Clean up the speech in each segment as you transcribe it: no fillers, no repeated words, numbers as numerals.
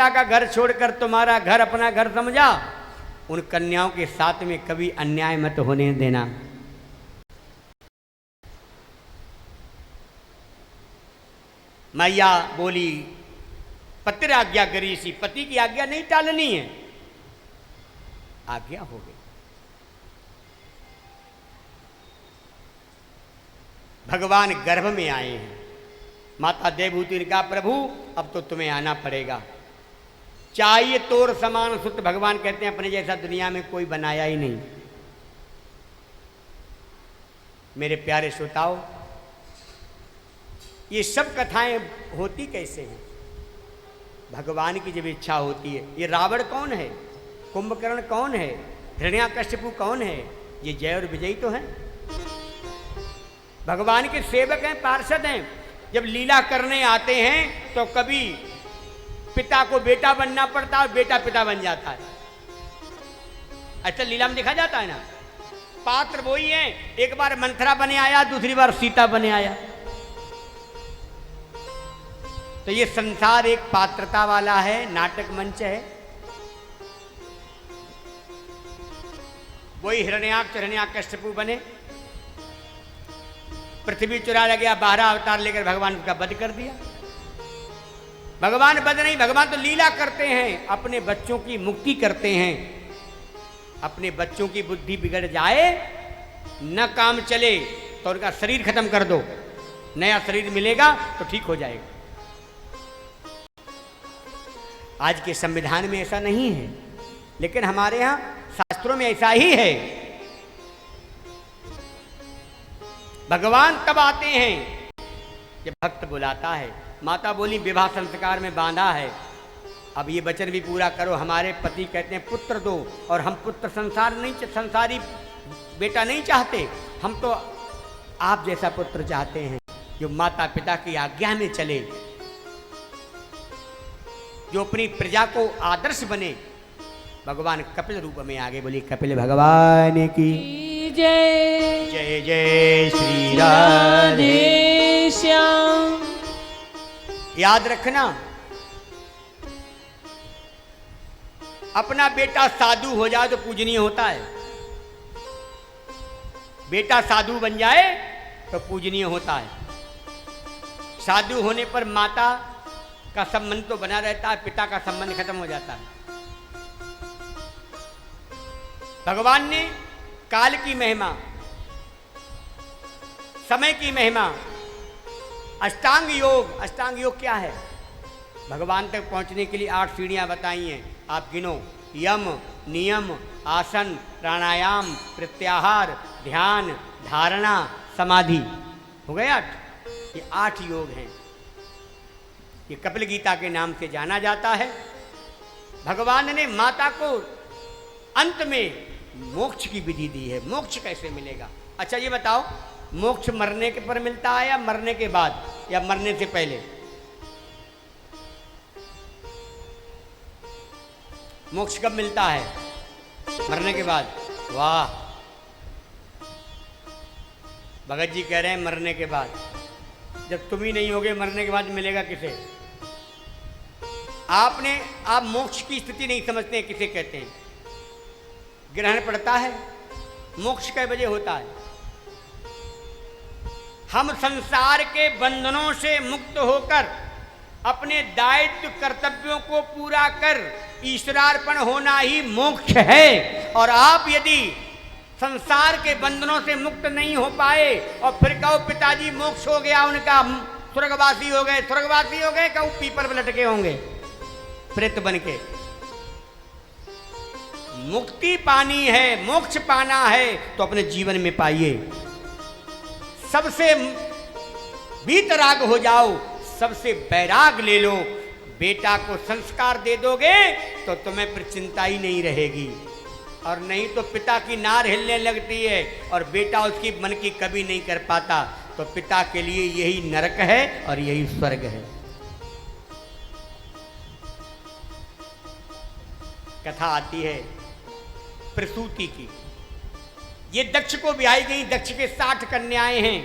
पिता का घर छोड़कर तुम्हारा घर अपना घर समझा, उन कन्याओं के साथ में कभी अन्याय मत होने देना। मैया बोली पतिर आज्ञा करी सी, पति की आज्ञा नहीं टालनी है। आज्ञा हो गई। भगवान गर्भ में आए हैं। माता देवहूति ने कहा प्रभु अब तो तुम्हें आना पड़ेगा, चाहिए तोर समान सुत। भगवान कहते हैं अपने जैसा दुनिया में कोई बनाया ही नहीं। मेरे प्यारे श्रोताओं, ये सब कथाएं होती कैसे हैं? भगवान की जब इच्छा होती है। ये रावण कौन है, कुंभकर्ण कौन है, हिरण्याकश्यपु कौन है? ये जय और विजयी तो हैं, भगवान के सेवक हैं, पार्षद हैं। जब लीला करने आते हैं तो कभी पिता को बेटा बनना पड़ता है और बेटा पिता बन जाता है। अच्छा लीला में देखा जाता है ना, पात्र वही है, एक बार मंथरा बने आया, दूसरी बार सीता बने आया। तो ये संसार एक पात्रता वाला है, नाटक मंच है। वही हिरण्याकश्यपु बने, पृथ्वी चुरा ले गया, 12 अवतार लेकर भगवान का वध कर दिया। भगवान वध नहीं, भगवान तो लीला करते हैं, अपने बच्चों की मुक्ति करते हैं। अपने बच्चों की बुद्धि बिगड़ जाए, न काम चले तो उनका शरीर खत्म कर दो, नया शरीर मिलेगा तो ठीक हो जाएगा। आज के संविधान में ऐसा नहीं है, लेकिन हमारे यहां शास्त्रों में ऐसा ही है। भगवान तब आते हैं जब भक्त बुलाता है। माता बोली विवाह संस्कार में बांधा है, अब ये वचन भी पूरा करो। हमारे पति कहते हैं पुत्र दो, और हम पुत्र संसारी बेटा नहीं चाहते, हम तो आप जैसा पुत्र चाहते हैं जो माता पिता की आज्ञा में चले, जो अपनी प्रजा को आदर्श बने। भगवान कपिल रूप में आगे बोली कपिल भगवान की जय। जय जय श्री राधे श्याम। याद रखना, अपना बेटा साधु हो जाए तो पूजनीय होता है, बेटा साधु बन जाए तो पूजनीय होता है। साधु होने पर माता का संबंध तो बना रहता है, पिता का संबंध खत्म हो जाता है। भगवान ने काल की महिमा, समय की महिमा, अष्टांग योग क्या है? भगवान तक पहुंचने के लिए 8 सीढ़ियां बताई हैं, आप गिनो। यम, नियम, आसन, प्राणायाम, प्रत्याहार, ध्यान, धारणा, समाधि, हो गए 8। ये 8 योग हैं। ये कपिल गीता के नाम से जाना जाता है। भगवान ने माता को अंत में मोक्ष की विधि दी है। मोक्ष कैसे मिलेगा? अच्छा ये बताओ, मोक्ष मरने के पर मिलता है या मरने के बाद या मरने से पहले? मोक्ष कब मिलता है? मरने के बाद। वाह, भगत जी कह रहे हैं मरने के बाद। जब तुम ही नहीं होगे मरने के बाद मिलेगा किसे? आप मोक्ष की स्थिति नहीं समझते हैं, किसे कहते हैं? ग्रहण पड़ता है, मोक्ष कै बजे होता है? हम संसार के बंधनों से मुक्त होकर अपने दायित्व कर्तव्यों को पूरा कर ईश्वरार्पण होना ही मोक्ष है। और आप यदि संसार के बंधनों से मुक्त नहीं हो पाए और फिर कहो पिताजी मोक्ष हो गया उनका, स्वर्गवासी हो गए, कहो पीपर पर लटके होंगे प्रेत बन के। मुक्ति पानी है, मोक्ष पाना है तो अपने जीवन में पाइए। सबसे वीतराग हो जाओ, सबसे बैराग ले लो। बेटा को संस्कार दे दोगे तो तुम्हें फिर चिंता ही नहीं रहेगी, और नहीं तो पिता की नार हिलने लगती है और बेटा उसकी मन की कभी नहीं कर पाता। तो पिता के लिए यही नरक है और यही स्वर्ग है। कथा आती है प्रसूति की। ये दक्ष को ब्याही गई। दक्ष के 60 कन्याएं हैं।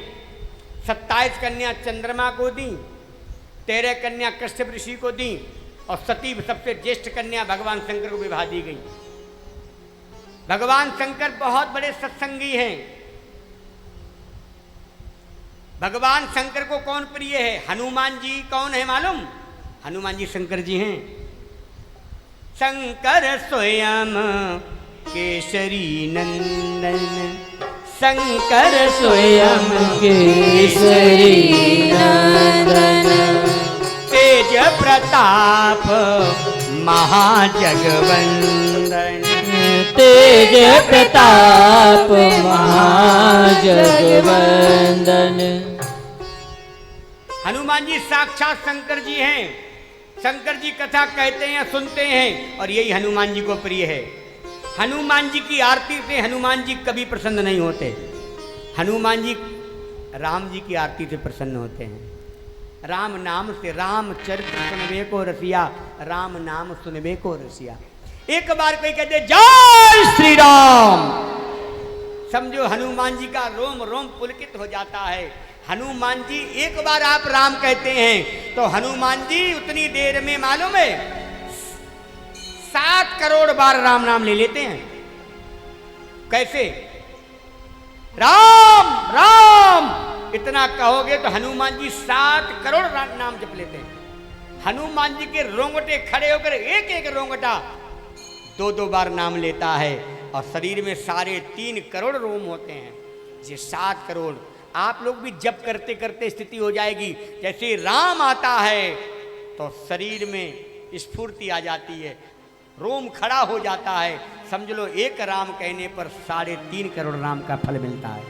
27 कन्या चंद्रमा को दी, 13 कन्या कश्यप ऋषि को दी, और सती सबसे ज्येष्ठ कन्या भगवान शंकर को विवाह दी गई। भगवान शंकर बहुत बड़े सत्संगी हैं। भगवान शंकर को कौन प्रिय है? हनुमान जी कौन है मालूम? हनुमान जी शंकर जी हैं। शंकर स्वयं केसरी नंदन, शंकर स्वयं केसरी नंदन, तेज प्रताप महाजगवंदन, तेज प्रताप महाजगवंदन। हनुमान जी साक्षात शंकर जी हैं। शंकर जी कथा कहते हैं, सुनते हैं, और यही हनुमान जी को प्रिय है। हनुमान जी की आरती से हनुमान जी कभी प्रसन्न नहीं होते। हनुमान जी राम जी की आरती से प्रसन्न होते हैं। राम नाम से, राम चरित्र सुनबे को रसिया, राम नाम सुनबे को रसिया। एक बार कोई कहते जय श्री राम, समझो हनुमान जी का रोम रोम पुलकित हो जाता है। हनुमान जी एक बार आप राम कहते हैं तो हनुमान जी उतनी देर में मालूम है 7 करोड़ बार राम नाम ले लेते हैं। कैसे? राम राम इतना कहोगे तो हनुमान जी 7 करोड़ नाम जप लेते हैं। हनुमान जी के रोंगटे खड़े होकर एक एक रोंगटा 2-2 बार नाम लेता है, और शरीर में 3.5 करोड़ रोम होते हैं। ये 7 करोड़ आप लोग भी जप करते करते स्थिति हो जाएगी। जैसे राम आता है तो शरीर में स्फूर्ति आ जाती है, रोम खड़ा हो जाता है। समझ लो एक राम कहने पर 3.5 करोड़ राम का फल मिलता है।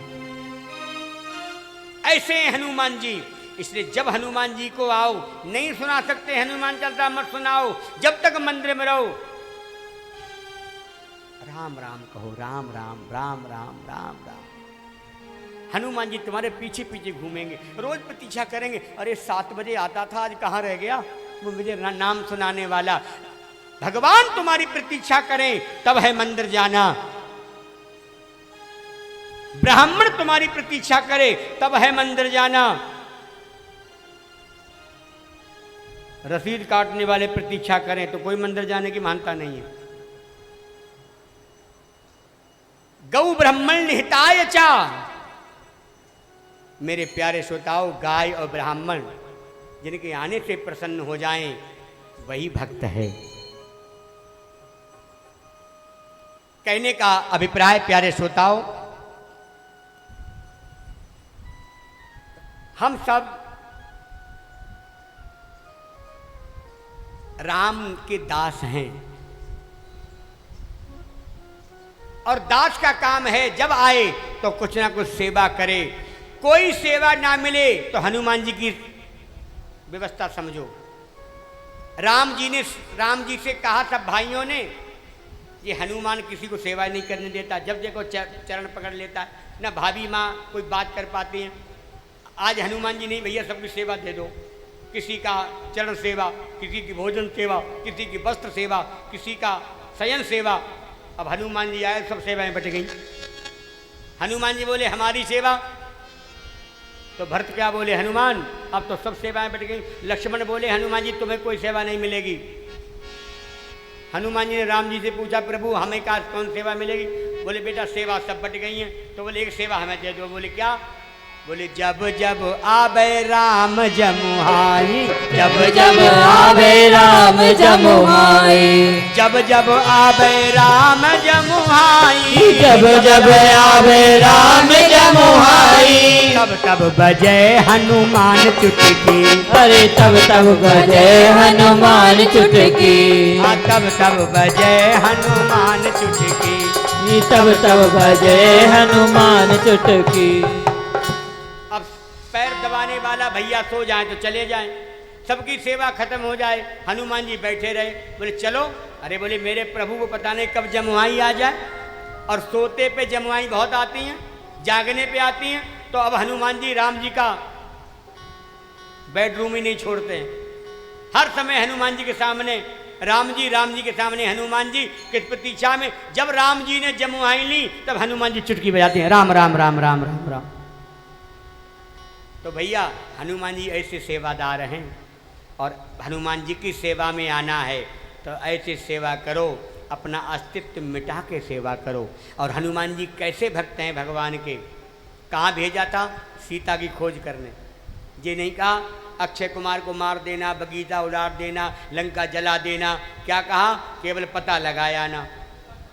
ऐसे हैं हनुमान जी। इसलिए जब हनुमान जी को आओ, नहीं सुना सकते हनुमान चालीसा मत सुनाओ, जब तक मंदिर में रहो राम राम कहो, राम राम राम राम राम राम। हनुमान जी तुम्हारे पीछे पीछे घूमेंगे, रोज प्रतीक्षा करेंगे। अरे 7 बजे आता था, आज कहाँ रह गया वो मुझे नाम सुनाने वाला। भगवान तुम्हारी प्रतीक्षा करें तब है मंदिर जाना। ब्राह्मण तुम्हारी प्रतीक्षा करे तब है मंदिर जाना। रसीद काटने वाले प्रतीक्षा करें तो कोई मंदिर जाने की मानता नहीं है। गौ ब्राह्मण निहिताय चा, मेरे प्यारे श्रोताओ, गाय और ब्राह्मण जिनके आने से प्रसन्न हो जाएं वही भक्त है। कहने का अभिप्राय प्यारे श्रोताओ, हम सब राम के दास हैं, और दास का काम है जब आए तो कुछ ना कुछ सेवा करे। कोई सेवा ना मिले तो हनुमान जी की व्यवस्था समझो। राम जी से कहा सब भाइयों ने, ये हनुमान किसी को सेवा नहीं करने देता, जब देखो चरण पकड़ लेता है। ना भाभी माँ कोई बात कर पाती हैं। आज हनुमान जी नहीं, भैया सबकी सेवा दे दो। किसी का चरण सेवा, किसी की भोजन सेवा, किसी की वस्त्र सेवा, किसी का शयन सेवा। अब हनुमान जी आए, सब सेवाएं बट गई। हनुमान जी बोले हमारी सेवा, तो भरत क्या बोले, हनुमान अब तो सब सेवाएं बट गई। लक्ष्मण बोले हनुमान जी तुम्हें कोई सेवा नहीं मिलेगी। हनुमान जी ने राम जी से पूछा प्रभु हमें क्या कौन सेवा मिलेगी? बोले बेटा सेवा सब बट गई हैं। तो बोले एक सेवा हमें दे दो। बोले क्या? बोले जब जब आवे राम जमुहाई, जब जब आवे राम जमुहाई, जब जब आवे राम जमुहाई, जब जब आवे राम जमुहाई, तब तब बजे हनुमान चुटकी। अरे तब तब बजे हनुमान चुटकी, तब तब बजे हनुमान चुटकी, तब तब बजे हनुमान चुटकी। अब पैर दबाने वाला भैया सो जाए तो चले जाएं, सबकी सेवा खत्म हो जाए। हनुमान जी बैठे रहे, बोले चलो। अरे बोले मेरे प्रभु को पता नहीं कब जमुआई आ जाए, और सोते पे जमुआई बहुत आती हैं, जागने पे आती हैं। तो अब हनुमान जी राम जी का बेडरूम ही नहीं छोड़ते हैं। हर समय हनुमान जी के सामने राम जी के सामने हनुमान जी के प्रतीक्षा में। जब राम जी ने जमुआई ली तब हनुमान जी चुटकी बजाते हैं, राम राम राम राम राम राम। तो भैया हनुमान जी ऐसे सेवादार हैं। और हनुमान जी की सेवा में आना है तो ऐसे सेवा करो, अपना अस्तित्व मिटा के सेवा करो। और हनुमान जी कैसे भक्त हैं भगवान के, कहाँ भेजा था? सीता की खोज करने। ये नहीं कहा अक्षय कुमार को मार देना, बगीचा उड़ाड़ देना, लंका जला देना, क्या कहा? केवल पता लगाया ना।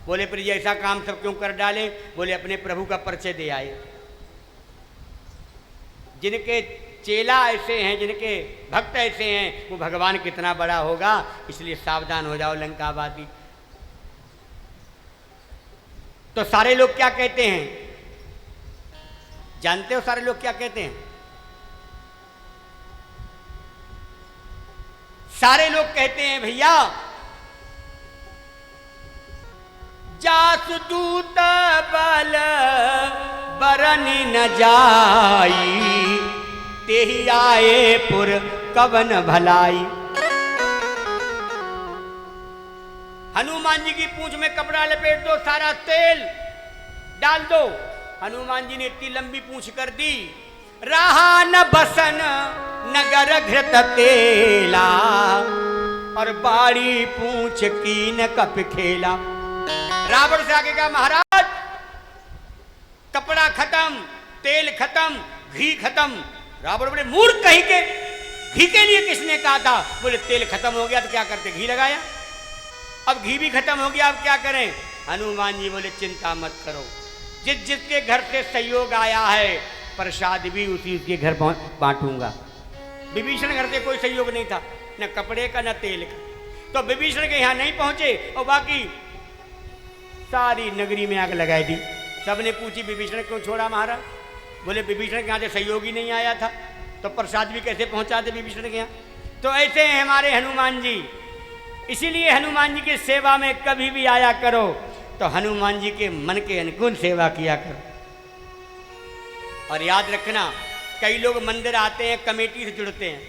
बोले पर ये ऐसा काम सब क्यों कर डाले? बोले अपने प्रभु का परिचय दे आए। जिनके चेला ऐसे हैं, जिनके भक्त ऐसे हैं, वो भगवान कितना बड़ा होगा, इसलिए सावधान हो जाओ लंकावादी। तो सारे लोग क्या कहते हैं जानते हो? सारे लोग क्या कहते हैं? सारे लोग कहते हैं भैया जासुदूत बल बरन न जाई, तेहि आए पुर कवन भलाई। हनुमान जी की पूंछ में कपड़ा लपेट दो, सारा तेल डाल दो। हनुमान जी ने इतनी लंबी पूंछ कर दी, रहा न बसन नगर घृत तेला, और बाड़ी पूंछ की न कप खेला। रावण से आगे कहा महाराज कपड़ा खत्म, तेल खत्म, घी खत्म। रावण बोले मूर्ख कहीं के, घी के लिए किसने कहा था? बोले तेल खत्म हो गया तो क्या करते, घी लगाया। अब घी भी खत्म हो गया, अब क्या करें? हनुमान जी बोले चिंता मत करो, जिस जिसके घर से सहयोग आया है प्रसाद भी उसी उसके घर बांटूंगा। विभीषण घर से कोई सहयोग नहीं था, न कपड़े का न तेल का, तो विभीषण के यहाँ नहीं पहुंचे और बाकी सारी नगरी में आग लगाई दी। सबने पूछी विभीषण क्यों छोड़ा महाराज? बोले विभीषण के यहाँ से सहयोग ही नहीं आया था, तो प्रसाद भी कैसे पहुंचाते विभीषण के यहाँ? तो ऐसे हैं हमारे हनुमान जी। इसीलिए हनुमान जी की सेवा में कभी भी आया करो तो हनुमान जी के मन के अनुकूल सेवा किया करो। और याद रखना, कई लोग मंदिर आते हैं कमेटी से जुड़ते हैं,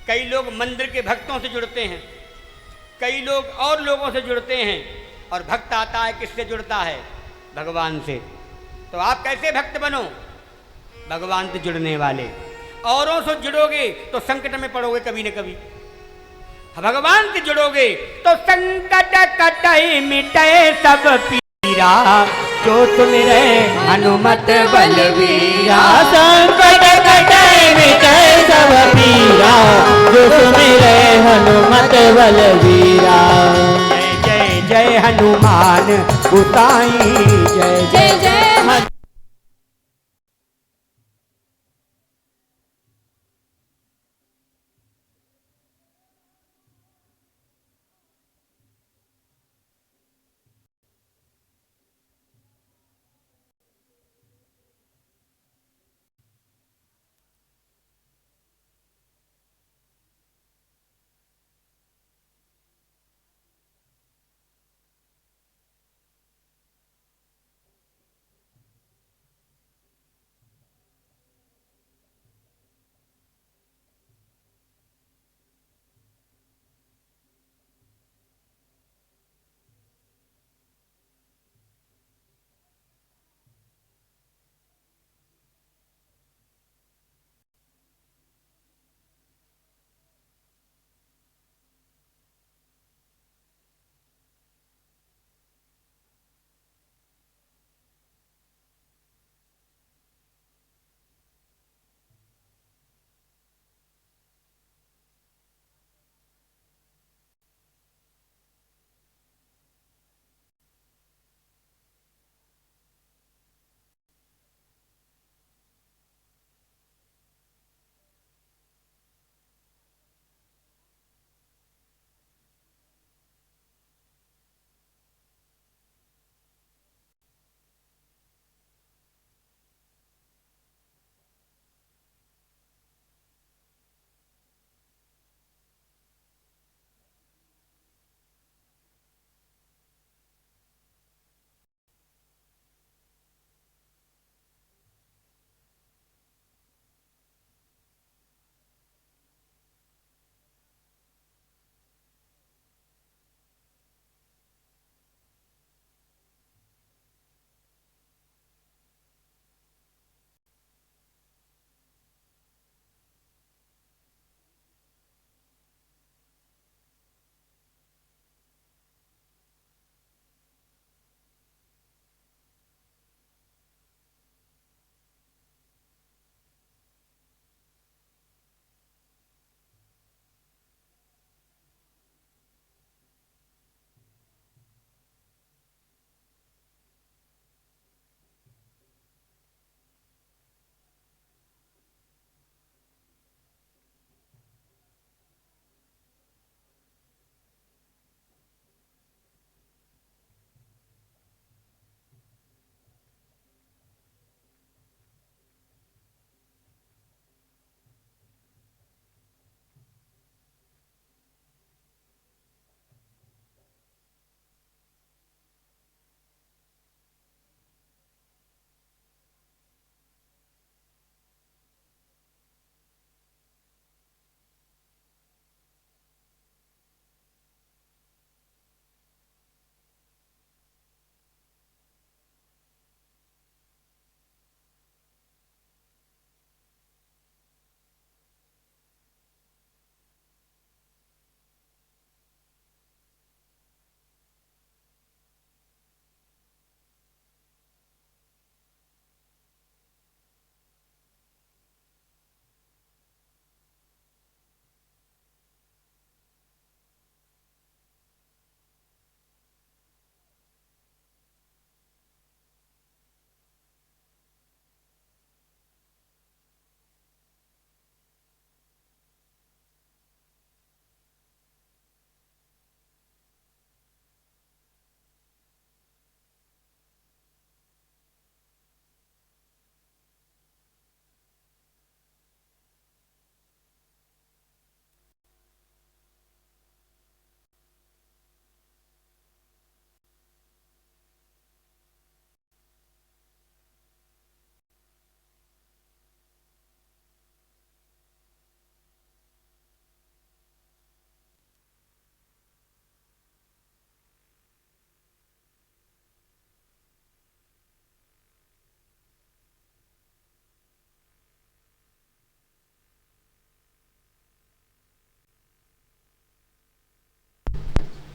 कई लोग मंदिर के भक्तों से जुड़ते हैं, कई लोग और लोगों से जुड़ते हैं, और भक्त आता है किससे जुड़ता है? भगवान से। तो आप कैसे भक्त बनो? भगवान से जुड़ने वाले। औरों से जुड़ोगे तो संकट में पड़ोगे कभी न कभी, भगवान से जुड़ोगे तो संकट कटै मिटै सब पीरा, जो सुमिरै हनुमत बलवीरा। संकट कटै मिटै सब पीरा, जो सुमिरै हनुमत बलवीरा। जय जय जय हनुमान गोसाई, जय जय जय।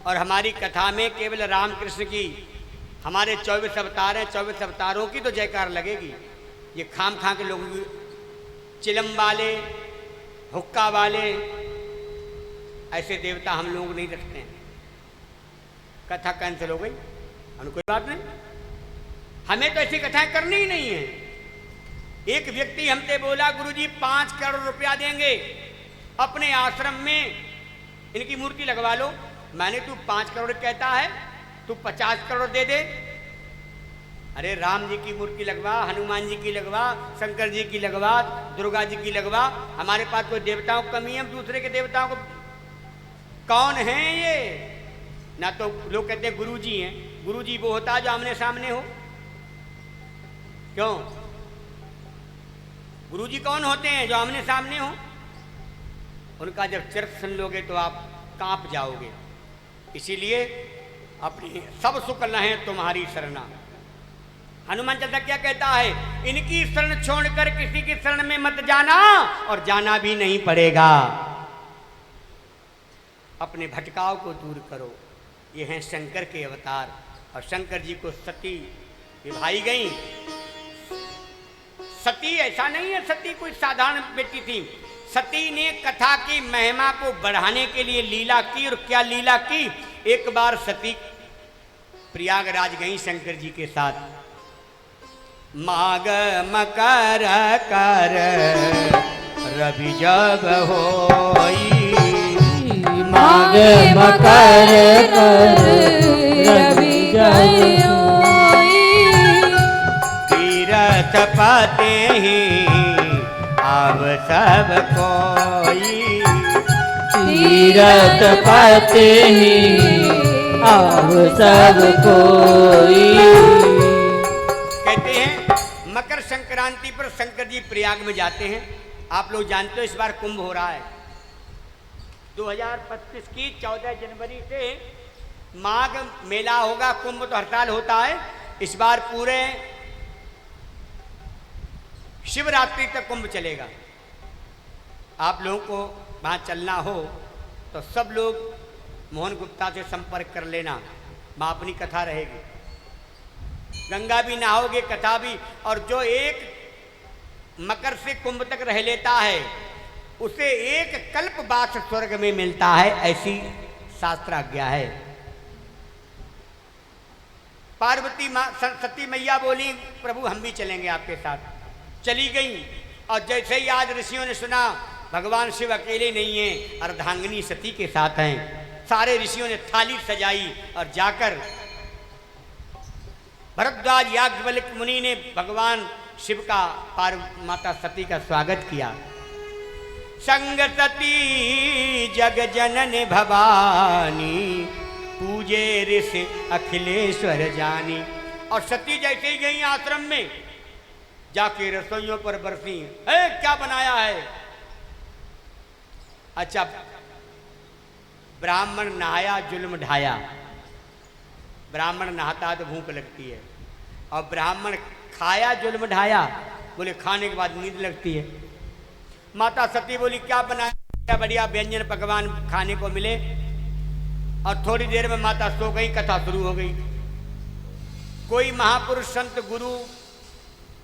और हमारी कथा में केवल रामकृष्ण की, हमारे 24 अवतार हैं, 24 अवतारों की तो जयकार लगेगी। ये खाम खा के लोग चिलम वाले, हुक्का वाले, ऐसे देवता हम लोग नहीं रखते हैं। कथा कैंसिल हो गई, हम कोई बात नहीं, हमें तो ऐसी कथाएं करनी ही नहीं है। एक व्यक्ति हमसे बोला, गुरुजी 5 करोड़ रुपया देंगे, अपने आश्रम में इनकी मूर्ति लगवा लो। मैंने, तू 5 करोड़ कहता है, तू 50 करोड़ दे दे। अरे राम जी की मूर्ति लगवा, हनुमान जी की लगवा, शंकर जी की लगवा, दुर्गा जी की लगवा। हमारे पास कोई देवताओं की कमी है, दूसरे के देवताओं को कौन है ये? ना तो लोग कहते हैं गुरु जी हैं। गुरु जी वो होता है जो आमने सामने हो। क्यों? गुरु जी कौन होते हैं? जो आमने सामने हो। उनका जब चरित्र सुन लोगे तो आप कांप जाओगे। इसीलिए अपनी सब सुख लहे तुम्हारी शरणा। हनुमान चालीसा क्या कहता है? इनकी शरण छोड़कर किसी की शरण में मत जाना, और जाना भी नहीं पड़ेगा। अपने भटकाव को दूर करो। ये हैं शंकर के अवतार। और शंकर जी को सती विभाई गई। सती ऐसा नहीं है सती कोई साधारण बेटी थी। सती ने कथा की महिमा को बढ़ाने के लिए लीला की। और क्या लीला की? एक बार सती प्रयागराज गई शंकर जी के साथ। माग मकर कर रवि जब होई, माग मकर कर रवि जब होई, तीरथ पाते ही आव सब कोई, तीरथ पाते ही आव सब कोई। कहते हैं मकर संक्रांति पर शंकर जी प्रयाग में जाते हैं। आप लोग जानते हो इस बार कुंभ हो रहा है। 2025 की 14 जनवरी से माघ मेला होगा। कुंभ तो हड़ताल होता है। इस बार पूरे शिवरात्रि तक कुंभ चलेगा। आप लोगों को वहाँ चलना हो तो सब लोग मोहन गुप्ता से संपर्क कर लेना। वहाँ अपनी कथा रहेगी, गंगा भी नहाओगे, कथा भी। और जो एक मकर से कुंभ तक रह लेता है उसे एक कल्पवास स्वर्ग में मिलता है, ऐसी शास्त्र आज्ञा है। पार्वती माँ सती मैया बोली, प्रभु हम भी चलेंगे आपके साथ। चली गई। और जैसे ही आज ऋषियों ने सुना भगवान शिव अकेले नहीं हैं, अर्धांगिनी सती के साथ हैं, सारे ऋषियों ने थाली सजाई और जाकर भरद्वाज याज्ञवल्क्य मुनि ने भगवान शिव का, माता सती का स्वागत किया। संग सती जग जनन भवानी, पूजे ऋषि अखिलेश्वर जानी। और सती जैसे ही गई आश्रम में, जाके रसोइयों पर बरसी, क्या बनाया है? अच्छा, ब्राह्मण नहाया जुल्म ढाया। ब्राह्मण नहाता है तो भूख लगती है, और ब्राह्मण खाया जुल्म ढाया, बोले खाने के बाद नींद लगती है। माता सती बोली क्या बनाया? बढ़िया व्यंजन पकवान खाने को मिले। और थोड़ी देर में माता सो गई, कथा शुरू हो गई। कोई महापुरुष संत गुरु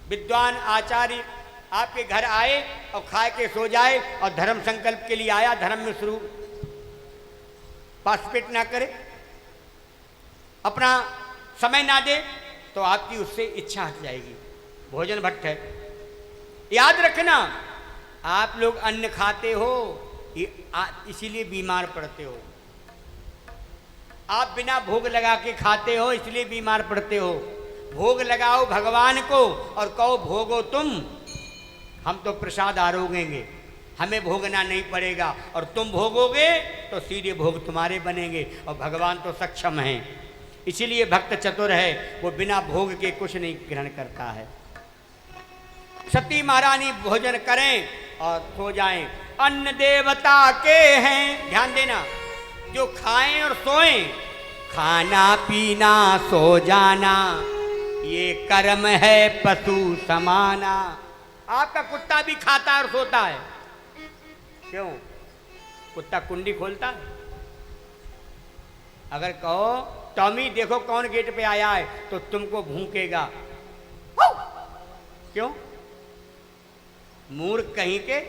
विद्वान आचार्य आपके घर आए और खा के सो जाए और धर्म संकल्प के लिए आया, धर्म में शुरू पार्टिसिपेट ना करे, अपना समय ना दे, तो आपकी उससे इच्छा हट जाएगी। भोजन भट्ट है। याद रखना, आप लोग अन्न खाते हो इसीलिए बीमार पड़ते हो। आप बिना भोग लगा के खाते हो इसलिए बीमार पड़ते हो। भोग लगाओ भगवान को और कहो भोगो तुम, हम तो प्रसाद आरोगेंगे, हमें भोगना नहीं पड़ेगा। और तुम भोगोगे तो सीधे भोग तुम्हारे बनेंगे। और भगवान तो सक्षम हैं, इसीलिए भक्त चतुर है, वो बिना भोग के कुछ नहीं ग्रहण करता है। सती महारानी भोजन करें और सो जाएं। अन्न देवता के हैं, ध्यान देना, जो खाएं और सोएं, खाना पीना सो जाना, ये कर्म है पशु समाना। आपका कुत्ता भी खाता है और सोता है। क्यों? कुत्ता कुंडी खोलता है? अगर कहो टॉमी देखो कौन गेट पे आया है, तो तुमको भूकेगा। क्यों? मूर्ख कहीं के,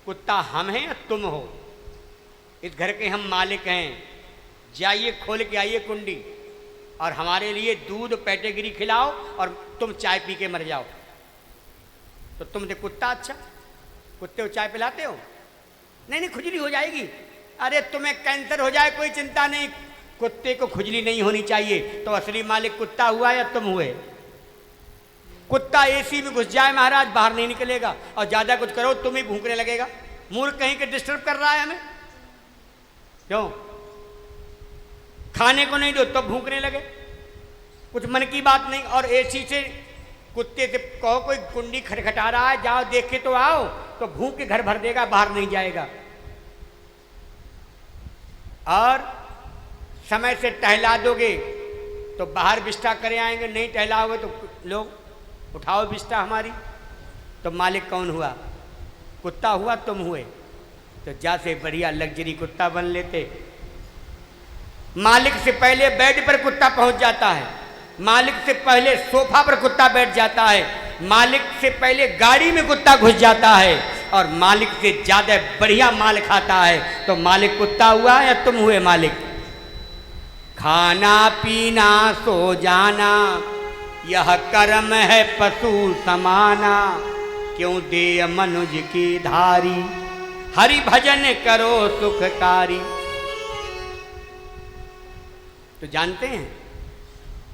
कुत्ता हम हैं या तुम हो? इस घर के हम मालिक हैं। जाइए खोल के आइए कुंडी और हमारे लिए दूध पेटेगिरी खिलाओ और तुम चाय पी के मर जाओ। तो तुम दे कुत्ता अच्छा, कुत्ते को चाय पिलाते हो? नहीं नहीं, खुजली हो जाएगी। अरे तुम्हें कैंसर हो जाए कोई चिंता नहीं, कुत्ते को खुजली नहीं होनी चाहिए। तो असली मालिक कुत्ता हुआ या तुम हुए? कुत्ता एसी में घुस जाए महाराज, बाहर नहीं निकलेगा, और ज्यादा कुछ करो तुम ही भूखने लगेगा। मूर्ख कहीं के डिस्टर्ब कर रहा है हमें। क्यों? खाने को नहीं दो तो भूखने लगे, कुछ मन की बात नहीं। और एसी से कुत्ते से कहो कोई कुंडी खटखटा रहा है, जाओ देख के तो आओ, तो भूख के घर भर देगा, बाहर नहीं जाएगा। और समय से टहला दोगे तो बाहर बिस्टा करे आएंगे, नहीं टहलाओगे तो लोग उठाओ बिस्टा हमारी। तो मालिक कौन हुआ? कुत्ता हुआ, तुम हुए। तो जैसे बढ़िया लग्जरी कुत्ता बन लेते। मालिक से पहले बेड पर कुत्ता पहुंच जाता है, मालिक से पहले सोफा पर कुत्ता बैठ जाता है, मालिक से पहले गाड़ी में कुत्ता घुस जाता है, और मालिक से ज्यादा बढ़िया माल खाता है। तो मालिक कुत्ता हुआ या तुम हुए मालिक? खाना पीना सो जाना यह कर्म है पशु समाना, क्यों दे मनुज की धारी, हरि भजन करो सुखकारी। तो जानते हैं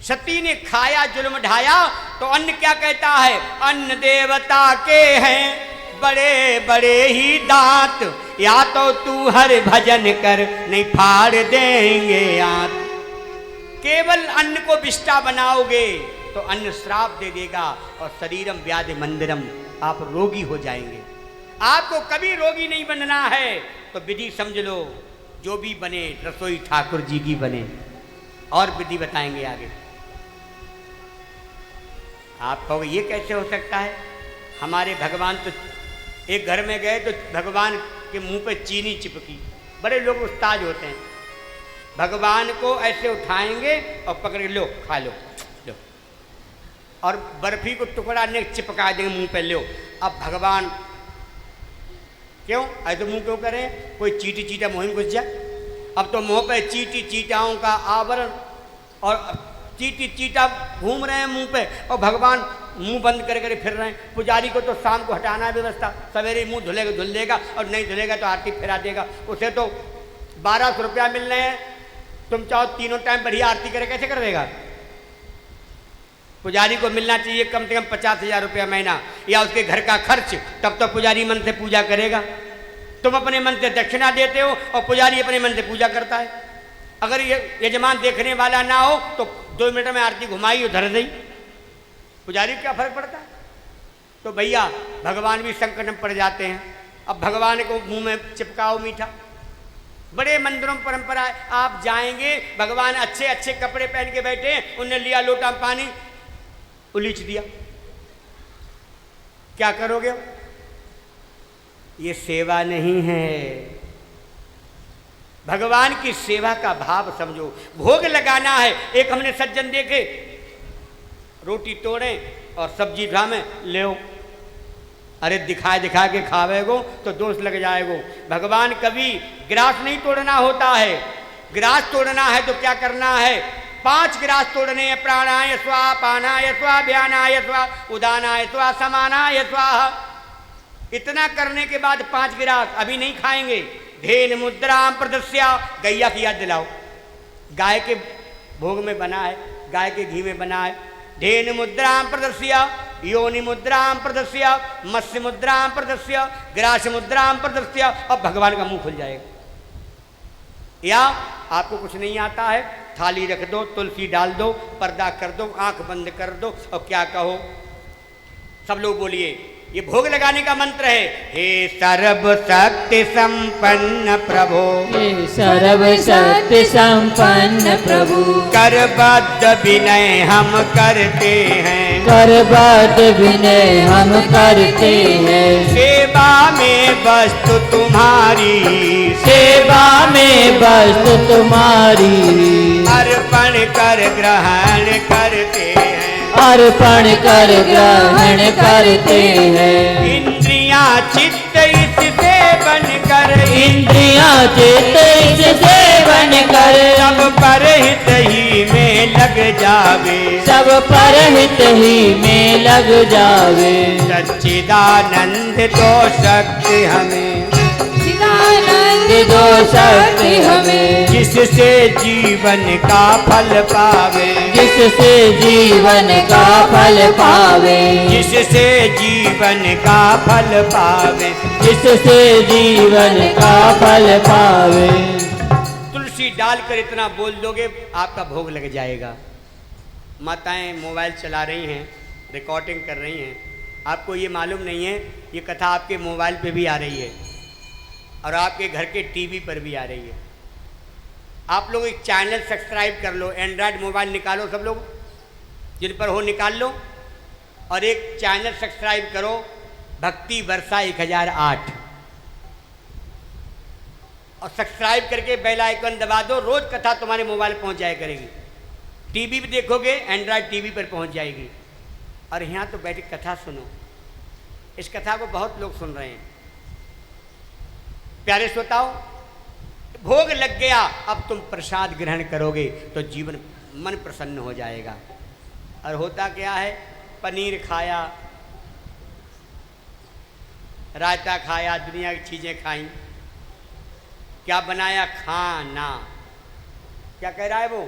सती ने खाया जुल्म ढाया, तो अन्न क्या कहता है? अन्न देवता के हैं बड़े बड़े ही दांत, या तो तू हर भजन कर नहीं फाड़ देंगे आंत। केवल अन्न को विष्टा बनाओगे तो अन्न श्राप दे देगा, और शरीरम व्याधि मंदिरम, आप रोगी हो जाएंगे। आपको कभी रोगी नहीं बनना है तो विधि समझ लो, जो भी बने रसोई ठाकुर जी की बने। और विधि बताएंगे आगे। आप कहोगे ये कैसे हो सकता है? हमारे भगवान तो एक घर में गए तो भगवान के मुंह पे चीनी चिपकी। बड़े लोग उस्ताद होते हैं, भगवान को ऐसे उठाएंगे और पकड़ के लो खा लो, लो, और बर्फी को टुकड़ा ने चिपका देंगे मुंह पे, लो। अब भगवान क्यों ऐसे मुंह क्यों करें? कोई चीटी चीटा मुंह में घुस जाए। अब तो मुंह पे चीटी चीटाओं का आवरण, और चीटी चीटा घूम रहे हैं मुंह पे, और भगवान मुंह बंद करके फिर रहे हैं। पुजारी को तो शाम को हटाना है व्यवस्था, सवेरे मुंह धुलेगा धुल देगा, और नहीं धुलेगा तो आरती फिरा देगा। उसे तो 1200 रुपया मिल रहे हैं, तुम चाहो तीनों टाइम बढ़िया आरती करे, कैसे कर देगा? पुजारी को मिलना चाहिए कम से कम 50,000 रुपया महीना, या उसके घर का खर्च, तब तो पुजारी मन से पूजा करेगा। तुम अपने मन से दक्षिणा देते हो और पुजारी अपने मन से पूजा करता है। अगर ये यजमान देखने वाला ना हो तो 2 मिनट में आरती घुमाई उधर दी, पुजारी क्या फर्क पड़ता है? तो भैया भगवान भी संकट में पड़ जाते हैं। अब भगवान को मुंह में चिपकाओ मीठा। बड़े मंदिरों में परंपरा है, आप जाएंगे भगवान अच्छे अच्छे कपड़े पहन के बैठे, उन्हें लिया लोटा पानी उलीच दिया, क्या करोगे? ये सेवा नहीं है। भगवान की सेवा का भाव समझो। भोग लगाना है। एक हमने सज्जन देखे, रोटी तोड़े और सब्जी ढामे ले, अरे दिखा दिखा के खावेगो तो दोष लग जाएगो। भगवान कभी गिलास नहीं तोड़ना होता है। गिलास तोड़ना है तो क्या करना है? 5 गिलास तोड़ने हैं। प्राणाय स्वाहा, पानाय स्वाहा, ध्यानाय स्वाहा, उदानाय स्वाहा, समानाय स्वाहा। इतना करने के बाद 5 गिलास अभी नहीं खाएंगे। धेन मुद्रा प्रदस्या, गैया की याद दिलाओ। गाय के भोग में बना है, गाय के घी में बना है। धेन मुद्रा प्रदस्या, योनि मुद्रा प्रदस्या, मत्स्य मुद्रा प्रदस्या, ग्रास मुद्रा प्रदस्या। अब भगवान का मुंह खुल जाएगा। या आपको कुछ नहीं आता है, थाली रख दो, तुलसी डाल दो, पर्दा कर दो, आंख बंद कर दो और क्या कहो? सब लोग बोलिए, ये भोग लगाने का मंत्र है। हे सर्व शक्ति संपन्न प्रभु, हे सर्व शक्ति संपन्न प्रभु, करबद्ध विनय हम करते हैं, कर बात विनय हम करते हैं। सेवा में वस्तु तुम्हारी, सेवा में वस्तु तुम्हारी, अर्पण कर ग्रहण करते हैं। अर्पण कर ग्रहण करते हैं। इंद्रियां चित्त इससे बनकर, इंद्रियां चित्त इससे बनकर, सब पर हित ही में लग जावे, सब पर हित ही में लग जावे। सच्चिदानंद तो शक्ति हमें, सच्चिदानंद दो शक्ति हमें, जिससे जीवन का फल पावे, जिससे जीवन का फल पावे, जिससे जीवन का फल पावे, जिससे जीवन का फल पावे। तुलसी डालकर इतना बोल दोगे आपका भोग लग जाएगा। माताएं मोबाइल चला रही हैं, रिकॉर्डिंग कर रही हैं, आपको ये मालूम नहीं है ये कथा आपके मोबाइल पे भी आ रही है और आपके घर के टीवी पर भी आ रही है। आप लोग एक चैनल सब्सक्राइब कर लो, एंड्रॉयड मोबाइल निकालो, सब लोग जिन पर हो निकाल लो और एक चैनल सब्सक्राइब करो, भक्ति वर्षा 1008, और सब्सक्राइब करके बेल आइकन दबा दो। रोज कथा तुम्हारे मोबाइल पहुंच जाया करेगी। टीवी पे देखोगे, एंड्रॉयड टीवी पर पहुंच जाएगी। और यहाँ तो बैठ के कथा सुनो। इस कथा को बहुत लोग सुन रहे हैं। प्यारे श्रोताओ, भोग लग गया, अब तुम प्रसाद ग्रहण करोगे तो जीवन मन प्रसन्न हो जाएगा। और होता क्या है, पनीर खाया, रायता खाया, दुनिया की चीज़ें खाई, क्या बनाया, खाना। क्या कह रहा है वो,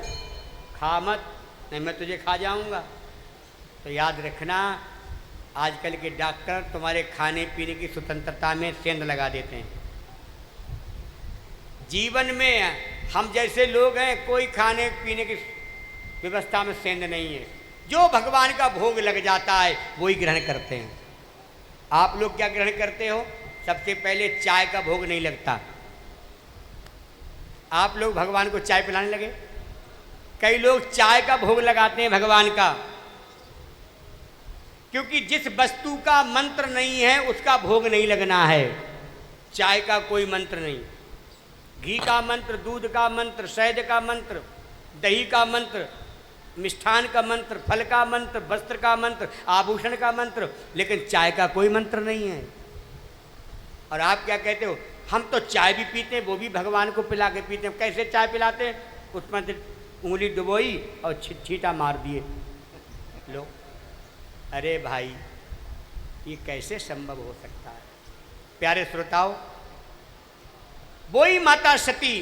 खा मत, नहीं मैं तुझे खा जाऊंगा। तो याद रखना, आजकल के डॉक्टर तुम्हारे खाने पीने की स्वतंत्रता में सेंध लगा देते हैं। जीवन में हम जैसे लोग हैं, कोई खाने पीने की व्यवस्था में सेंध नहीं है। जो भगवान का भोग लग जाता है वही ग्रहण करते हैं। आप लोग क्या ग्रहण करते हो? सबसे पहले चाय का भोग नहीं लगता। आप लोग भगवान को चाय पिलाने लगे। कई लोग चाय का भोग लगाते हैं भगवान का, क्योंकि जिस वस्तु का मंत्र नहीं है उसका भोग नहीं लगना है। चाय का कोई मंत्र नहीं, घी का मंत्र, दूध का मंत्र, शहद का मंत्र, दही का मंत्र, मिष्ठान का मंत्र, फल का मंत्र, वस्त्र का मंत्र, आभूषण का मंत्र, लेकिन चाय का कोई मंत्र नहीं है। और आप क्या कहते हो, हम तो चाय भी पीते हैं, वो भी भगवान को पिला के पीते हैं। कैसे चाय पिलाते हैं? उसमें उंगली डुबोई और छींटा मार दिए, लो। अरे भाई, ये कैसे संभव हो सकता है? प्यारे श्रोताओ, वही माता सती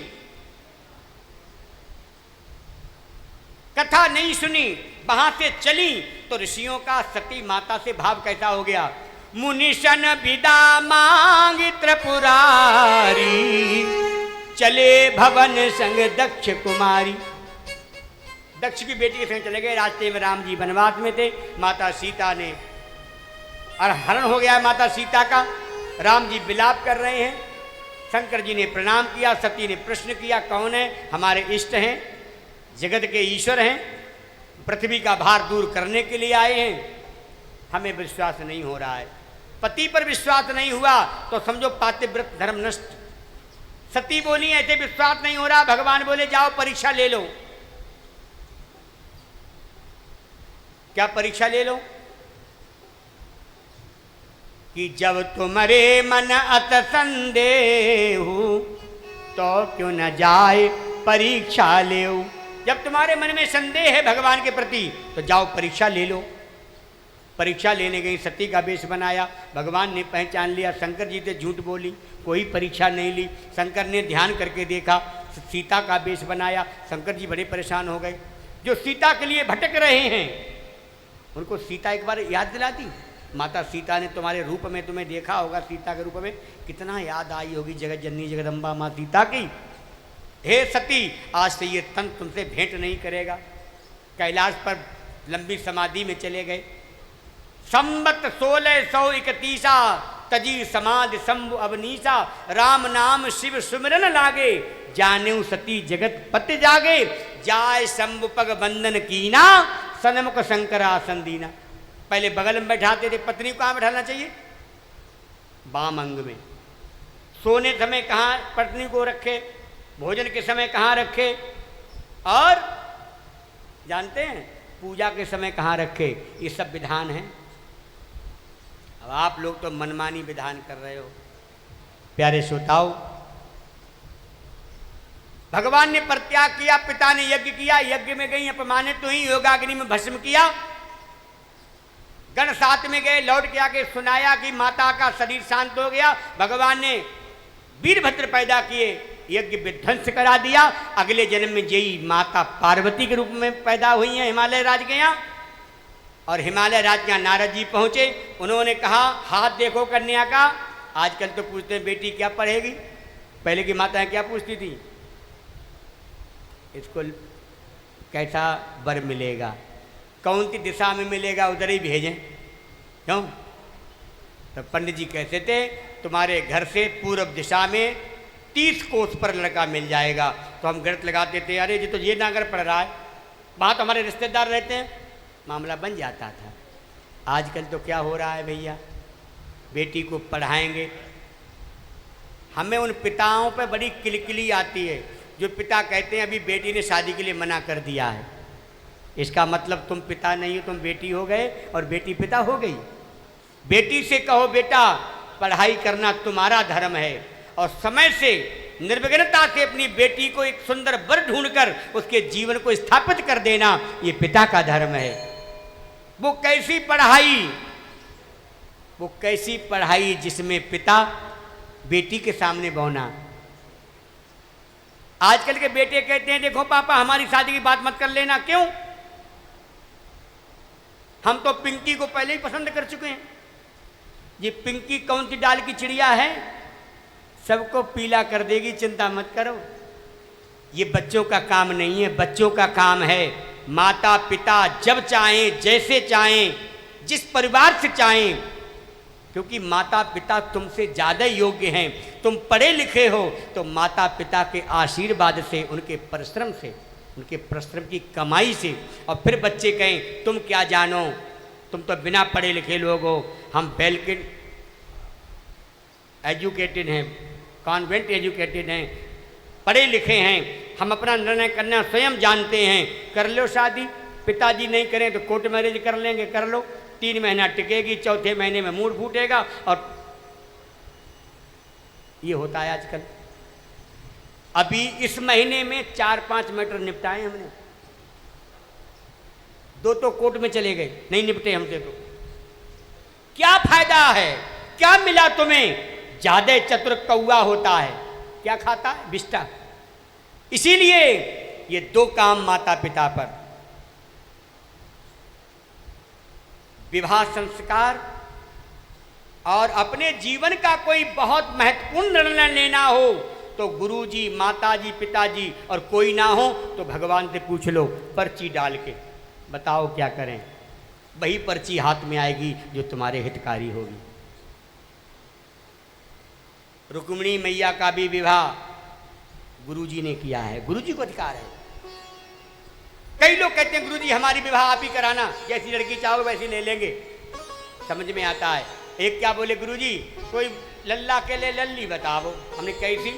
कथा नहीं सुनी, वहां से चली तो ऋषियों का सती माता से भाव कैसा हो गया। मुनिशन विदा मांग त्रिपुरारी, चले भवन संग दक्ष कुमारी। दक्ष की बेटी के संग चले गए। रास्ते में राम जी वनवास में थे, माता सीता ने, और हरण हो गया माता सीता का। राम जी विलाप कर रहे हैं। शंकर जी ने प्रणाम किया, सती ने प्रश्न किया, कौन है? हमारे इष्ट हैं, जगत के ईश्वर हैं, पृथ्वी का भार दूर करने के लिए आए हैं। हमें विश्वास नहीं हो रहा है। पति पर विश्वास नहीं हुआ तो समझो पातिव्रत धर्म नष्ट। सती बोली ऐसे विश्वास नहीं हो रहा, भगवान बोले जाओ परीक्षा ले लो। क्या परीक्षा ले लो? कि जब तुम्हारे मन अत संदेह तो क्यों न जाए परीक्षा ले। जब तुम्हारे मन में संदेह है भगवान के प्रति तो जाओ परीक्षा ले लो। परीक्षा लेने गई, सती का वेश बनाया, भगवान ने पहचान लिया। शंकर जी से झूठ बोली, कोई परीक्षा नहीं ली। शंकर ने ध्यान करके देखा, सीता का वेश बनाया। शंकर जी बड़े परेशान हो गए। जो सीता के लिए भटक रहे हैं उनको सीता एक बार याद दिला दी। माता सीता ने तुम्हारे रूप में तुम्हें देखा होगा, सीता के रूप में कितना याद आई होगी जगत जननी जगदम्बा माँ सीता की। हे सती, आज से ये तन तुमसे भेंट नहीं करेगा। कैलाश पर लंबी समाधि में चले गए। संबत 1631 तजी समाधि शंभु अवनीसा, राम नाम शिव सुमिरन लागे, जानेऊ सती जगत पति जागे, जाय शंभु पग बंदन कीना, सनमुख शंकर आसन दीना। पहले बगल में बैठाते थे, पत्नी को कहाँ बैठाना चाहिए? बाम अंग में। सोने समय कहाँ पत्नी को रखे, भोजन के समय कहाँ रखे, और जानते हैं पूजा के समय कहाँ रखे, ये सब विधान है। अब आप लोग तो मनमानी विधान कर रहे हो। प्यारे श्रोताओ, भगवान ने परित्याग किया, पिता ने यज्ञ किया, यज्ञ में गई अपमानित तो ही, योगाग्नि में भस्म किया। गण साथ में गए, लौट के आके सुनाया कि माता का शरीर शांत हो गया। भगवान ने वीरभद्र पैदा किए, यज्ञ विध्वंस करा दिया। अगले जन्म में जई माता पार्वती के रूप में पैदा हुई हैं हिमालय राज के यहाँ। और हिमालय राज के यहाँ नारद जी पहुंचे, उन्होंने कहा हाथ देखो कन्या का। आजकल तो पूछते हैं बेटी क्या पढ़ेगी, पहले की माताएं क्या पूछती थी? इसको कैसा वर मिलेगा, कौन सी दिशा में मिलेगा उधर ही भेजें। क्यों? तो पंडित जी कहते थे तुम्हारे घर से पूर्व दिशा में 30 कोस पर लड़का मिल जाएगा। तो हम गलत लगाते थे, अरे जी तो ये नागर पढ़ रहा है, वहाँ तो हमारे रिश्तेदार रहते हैं, मामला बन जाता था। आजकल तो क्या हो रहा है भैया, बेटी को पढ़ाएंगे, हमें उन पिताओं पे बड़ी किलकिली आती है जो पिता कहते हैं अभी बेटी ने शादी के लिए मना कर दिया है। इसका मतलब तुम पिता नहीं हो, तुम बेटी हो गए और बेटी पिता हो गई। बेटी से कहो बेटा पढ़ाई करना तुम्हारा धर्म है, और समय से निर्विघ्नता से अपनी बेटी को एक सुंदर वर ढूंढकर उसके जीवन को स्थापित कर देना ये पिता का धर्म है। वो कैसी पढ़ाई जिसमें पिता बेटी के सामने बौना। आजकल के बेटे कहते हैं देखो पापा हमारी शादी की बात मत कर लेना। क्यों? हम तो पिंकी को पहले ही पसंद कर चुके हैं। ये पिंकी कौन सी डाल की चिड़िया है, सबको पीला कर देगी, चिंता मत करो। ये बच्चों का काम नहीं है, बच्चों का काम है माता पिता जब चाहें, जैसे चाहें, जिस परिवार से चाहें, क्योंकि माता पिता तुमसे ज़्यादा योग्य हैं। तुम पढ़े लिखे हो तो माता पिता के आशीर्वाद से, उनके परिश्रम से, उनके परिश्रम की कमाई से। और फिर बच्चे कहें तुम क्या जानो, तुम तो बिना पढ़े लिखे लोग हो, हम वेल एजुकेटेड हैं, कॉन्वेंट एजुकेटेड हैं, पढ़े लिखे हैं, हम अपना निर्णय करना स्वयं जानते हैं, कर लो शादी। पिताजी नहीं करें तो कोर्ट मैरिज कर लेंगे, कर लो, 3 महीना टिकेगी, चौथे महीने में मूड फूटेगा। और ये होता है आजकल। अभी इस महीने में 4-5 मैटर निपटाए हमने, 2 तो कोर्ट में चले गए, नहीं निपटे हमसे। तो क्या फायदा है, क्या मिला तुम्हें? ज्यादा चतुर कौवा होता है, क्या खाता है? बिष्टा। इसीलिए ये 2 काम माता पिता पर, विवाह संस्कार और अपने जीवन का कोई बहुत महत्वपूर्ण निर्णय लेना हो तो गुरुजी, माताजी, पिताजी और कोई ना हो तो भगवान से पूछ लो पर्ची डाल के, बताओ क्या करें। वही पर्ची हाथ में आएगी जो तुम्हारे हितकारी होगी। रुक्मिणी मैया का भी विवाह गुरुजी ने किया है, गुरुजी को अधिकार है। कई लोग कहते हैं गुरुजी हमारी विवाह आप ही कराना, जैसी लड़की चाहो वैसी ले लेंगे, समझ में आता है। एक क्या बोले गुरुजी कोई लल्ला के लिए लल्ली बताओ। हमने कैसी?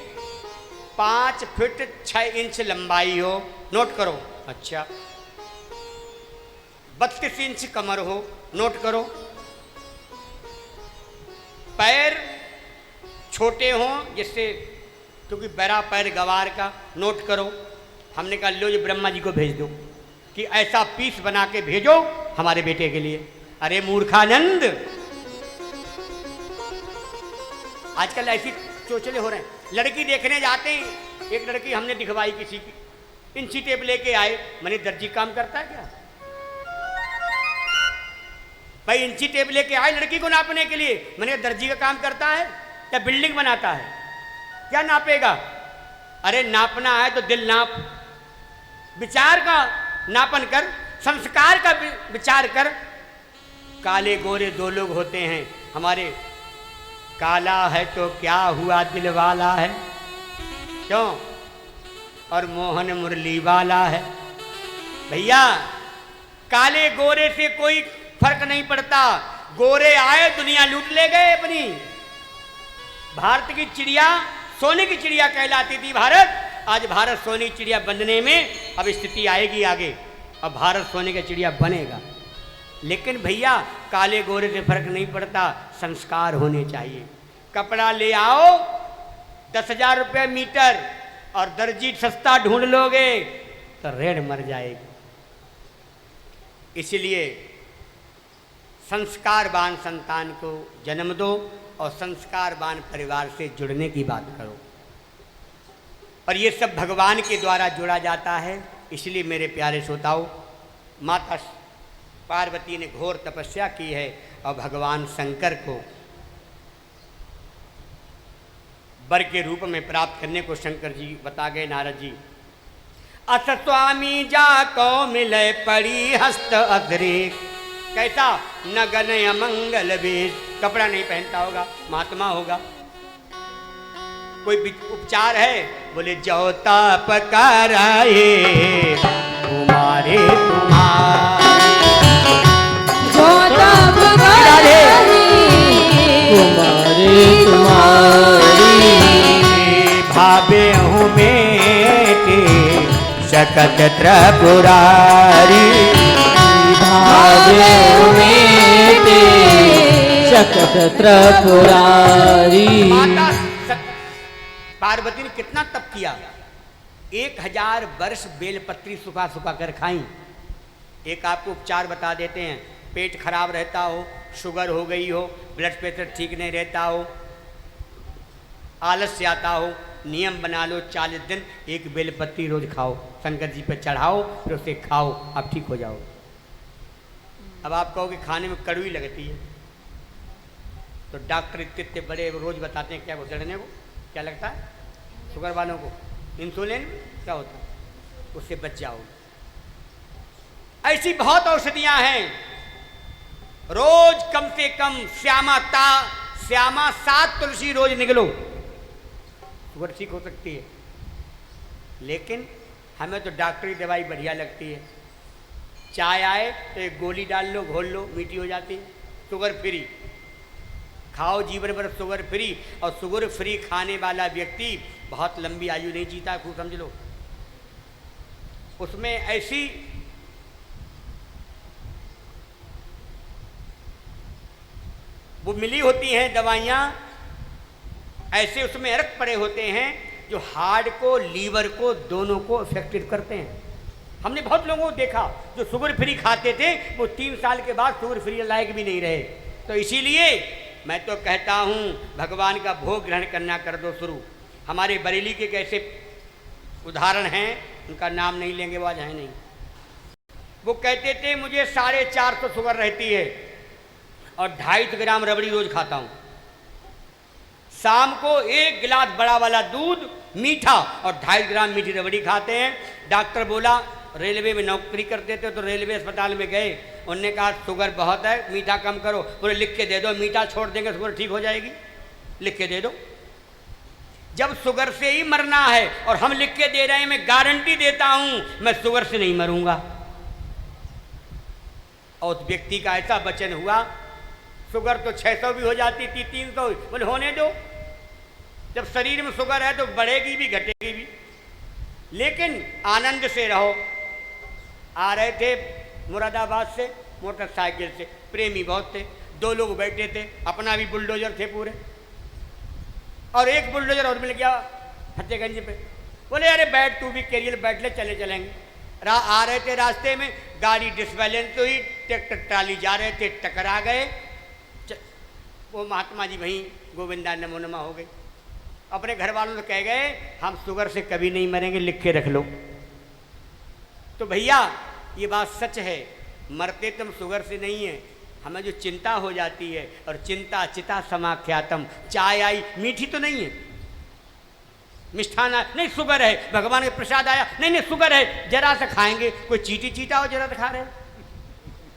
5 फीट 6 इंच लंबाई हो, नोट करो। अच्छा। 32 इंच कमर हो, नोट करो। पैर छोटे हों जिससे, क्योंकि बड़ा पैर गवार का, नोट करो। हमने कहा लो जी ब्रह्मा जी को भेज दो कि ऐसा पीस बना के भेजो हमारे बेटे के लिए। अरे मूर्खानंद, आजकल ऐसी चोचले हो रहे हैं। लड़की देखने जाते हैं, एक लड़की हमने दिखवाई किसी की, इंची टेप लेके आए। मैंने दर्जी काम करता है क्या भाई? इंची टेप लेके आए लड़की को नापने के लिए। मैंने दर्जी का काम करता है या बिल्डिंग बनाता है? क्या नापेगा? अरे नापना है तो दिल नाप, विचार का नापन कर, संस्कार का विचार कर। काले गोरे 2 लोग होते हैं हमारे, काला है तो क्या हुआ दिल वाला है, क्यों? और मोहन मुरली वाला है। भैया काले गोरे से कोई फर्क नहीं पड़ता। गोरे आए दुनिया लूट ले गए अपनी। भारत की चिड़िया सोने की चिड़िया कहलाती थी भारत। आज भारत सोने की चिड़िया बनने में अब स्थिति आएगी आगे। अब भारत सोने की चिड़िया बनेगा। लेकिन भैया काले गोरे से फर्क नहीं पड़ता, संस्कार होने चाहिए। कपड़ा ले आओ 10,000 रुपये मीटर और दर्जी सस्ता ढूंढ लोगे तो रेड मर जाएगी। इसलिए संस्कारवान संतान को जन्म दो और संस्कारवान परिवार से जुड़ने की बात करो। और ये सब भगवान के द्वारा जोड़ा जाता है। इसलिए मेरे प्यारे श्रोताओं, माता पार्वती ने घोर तपस्या की है और भगवान शंकर को वर के रूप में प्राप्त करने को शंकर जी बता गए नारद जी। अस स्वामी जाको मिले पड़ी हस्त अधरेक। कैसा नगन अमंगल वेश, कपड़ा नहीं पहनता होगा, महात्मा होगा। कोई उपचार है, बोले जो ताप कराए तुम्हारे जो ताप कराए तुम्हारी भावे हूँ मेटे शकत त्रिपुरारी। भावे मेटे शकत त्रिपुरारी। माता पार्वती ने कितना तप किया। 1000 वर्ष बेलपत्री सुखा सुखा कर खाई। एक आपको उपचार बता देते हैं। पेट खराब रहता हो, शुगर हो गई हो, ब्लड प्रेशर ठीक नहीं रहता हो, आलस्य आता हो, नियम बना लो 40 दिन एक बेलपत्री रोज खाओ, शंकर जी पर चढ़ाओ, फिर उसे खाओ, आप ठीक हो जाओ। अब आप कहोगे खाने में कड़वी लगती है, तो डॉक्टर इतने बड़े रोज बताते हैं क्या चढ़ने को क्या लगता है शुगर वालों को, इंसुलिन क्या होता है, उससे बच जाओ। ऐसी बहुत औषधियां हैं। रोज कम से कम श्यामा 7 तुलसी रोज निकलो, शुगर ठीक हो सकती है। लेकिन हमें तो डॉक्टरी दवाई बढ़िया लगती है। चाय आए तो एक गोली डाल लो, घोल लो, मीठी हो जाती है। शुगर फ्री खाओ, जीवन भर शुगर फ्री। और शुगर फ्री खाने वाला व्यक्ति बहुत लंबी आयु नहीं जीता, खूब समझ लो। उसमें ऐसी वो मिली होती हैं दवाइयाँ, ऐसे उसमें अर्क पड़े होते हैं जो हार्ट को, लीवर को, दोनों को इफेक्टेड करते हैं। हमने बहुत लोगों को देखा जो शुगर फ्री खाते थे, वो 3 साल के बाद शुगर फ्री लायक भी नहीं रहे। तो इसीलिए मैं तो कहता हूँ भगवान का भोग ग्रहण करना कर दो शुरू। हमारे बरेली के कैसे उदाहरण हैं, उनका नाम नहीं लेंगे, वो आज है नहीं। वो कहते थे मुझे 450 शुगर रहती है और 250 ग्राम रबड़ी रोज खाता हूँ। शाम को 1 गिलास बड़ा वाला दूध मीठा और 250 ग्राम मीठी रबड़ी खाते हैं। डॉक्टर बोला, रेलवे में नौकरी करते थे तो रेलवे अस्पताल में गए, उन्होंने कहा शुगर बहुत है, मीठा कम करो। बोले लिख के दे दो, मीठा छोड़ देंगे शुगर ठीक हो जाएगी, लिख के दे दो। जब शुगर से ही मरना है और हम लिख के दे रहे हैं, मैं गारंटी देता हूं मैं शुगर से नहीं मरूंगा। और उस व्यक्ति का ऐसा वचन हुआ, शुगर तो 600 भी हो जाती थी, 300। बोले होने दो, जब शरीर में शुगर है तो बढ़ेगी भी घटेगी भी, लेकिन आनंद से रहो। आ रहे थे मुरादाबाद से मोटरसाइकिल से, प्रेमी बहुत थे, 2 लोग बैठे थे, अपना भी बुलडोजर थे पूरे, और एक बुलडोजर और मिल गया फतेहगंज पे। बोले अरे बैठ तू भी, कैरियर बैठ ले, चले चलेंगे। आ रहे थे, रास्ते में गाड़ी डिसबैलेंस हुई, ट्रैक्टर ट्राली जा रहे थे, टकरा गए। वो महात्मा जी वहीं गोविंदा नमो नमा हो गए। अपने घर वालों से कह गए हम शुगर से कभी नहीं मरेंगे, लिख के रख लो। तो भैया ये बात सच है, मरते तुम शुगर से नहीं है, हमें जो चिंता हो जाती है, और चिंता चिता समाख्यातम। चाय आई मीठी तो नहीं है, मिष्ठान नहीं, शुगर है, भगवान का प्रसाद आया नहीं शुगर है, जरा सा खाएंगे, कोई चीटी चीटा हो जरा सा खा रहे।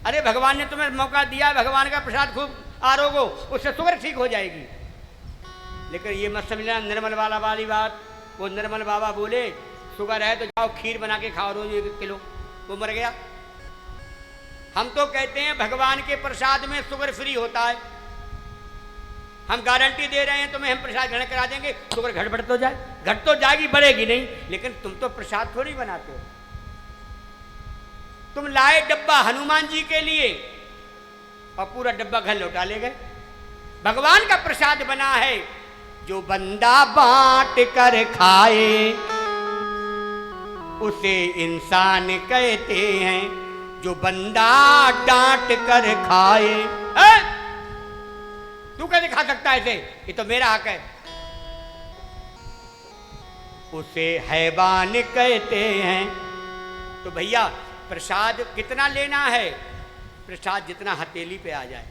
अरे भगवान ने तुम्हें मौका दिया, भगवान का प्रसाद खूब आरोगो, उससे शुगर ठीक हो जाएगी। लेकिन ये मत समझना निर्मल वाला वाली बात। वो निर्मल बाबा बोले शुगर है तो जाओ खीर बना के खाओ रोज 1 किलो, वो मर गया। हम तो कहते हैं भगवान के प्रसाद में शुगर फ्री होता है। हम गारंटी दे रहे हैं तुम्हें, हम प्रसाद ग्रहण करा देंगे, शुगर घट बढ़ तो जाए, घट तो जाएगी, बढ़ेगी नहीं। लेकिन तुम तो प्रसाद थोड़ी बनाते हो। तुम लाए डब्बा हनुमान जी के लिए और पूरा डब्बा घर लौटा ले गए। भगवान का प्रसाद बना है, जो बंदा बांट कर खाए उसे इंसान कहते हैं, जो बंदा डांट कर खाए। तू कैसे खा सकता है इसे, ये तो मेरा हक है। उसे हैवान कहते हैं। तो भैया प्रसाद कितना लेना है? प्रसाद जितना हथेली पे आ जाए।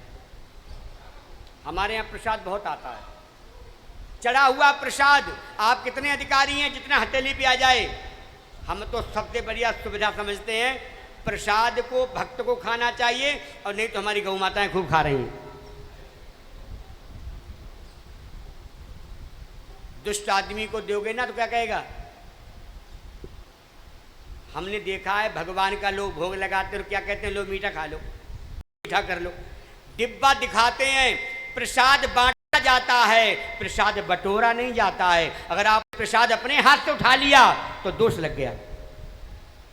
हमारे यहाँ प्रसाद बहुत आता है, चढ़ा हुआ प्रसाद। आप कितने अधिकारी हैं? जितना हथेली पे आ जाए। हम तो सबसे बढ़िया सुविधा समझते हैं, प्रसाद को भक्त को खाना चाहिए, और नहीं तो हमारी गौ माताएं खूब खा रही हैं। दुष्ट आदमी को दोगे ना तो क्या कहेगा? हमने देखा है भगवान का लोग भोग लगाते और क्या कहते हैं, लो मीठा खा लो, मीठा कर लो। डिब्बा दिखाते हैं, प्रसाद बांटा जाता है, प्रसाद बटोरा नहीं जाता है। अगर आप प्रसाद अपने हाथ से उठा लिया तो दोष लग गया।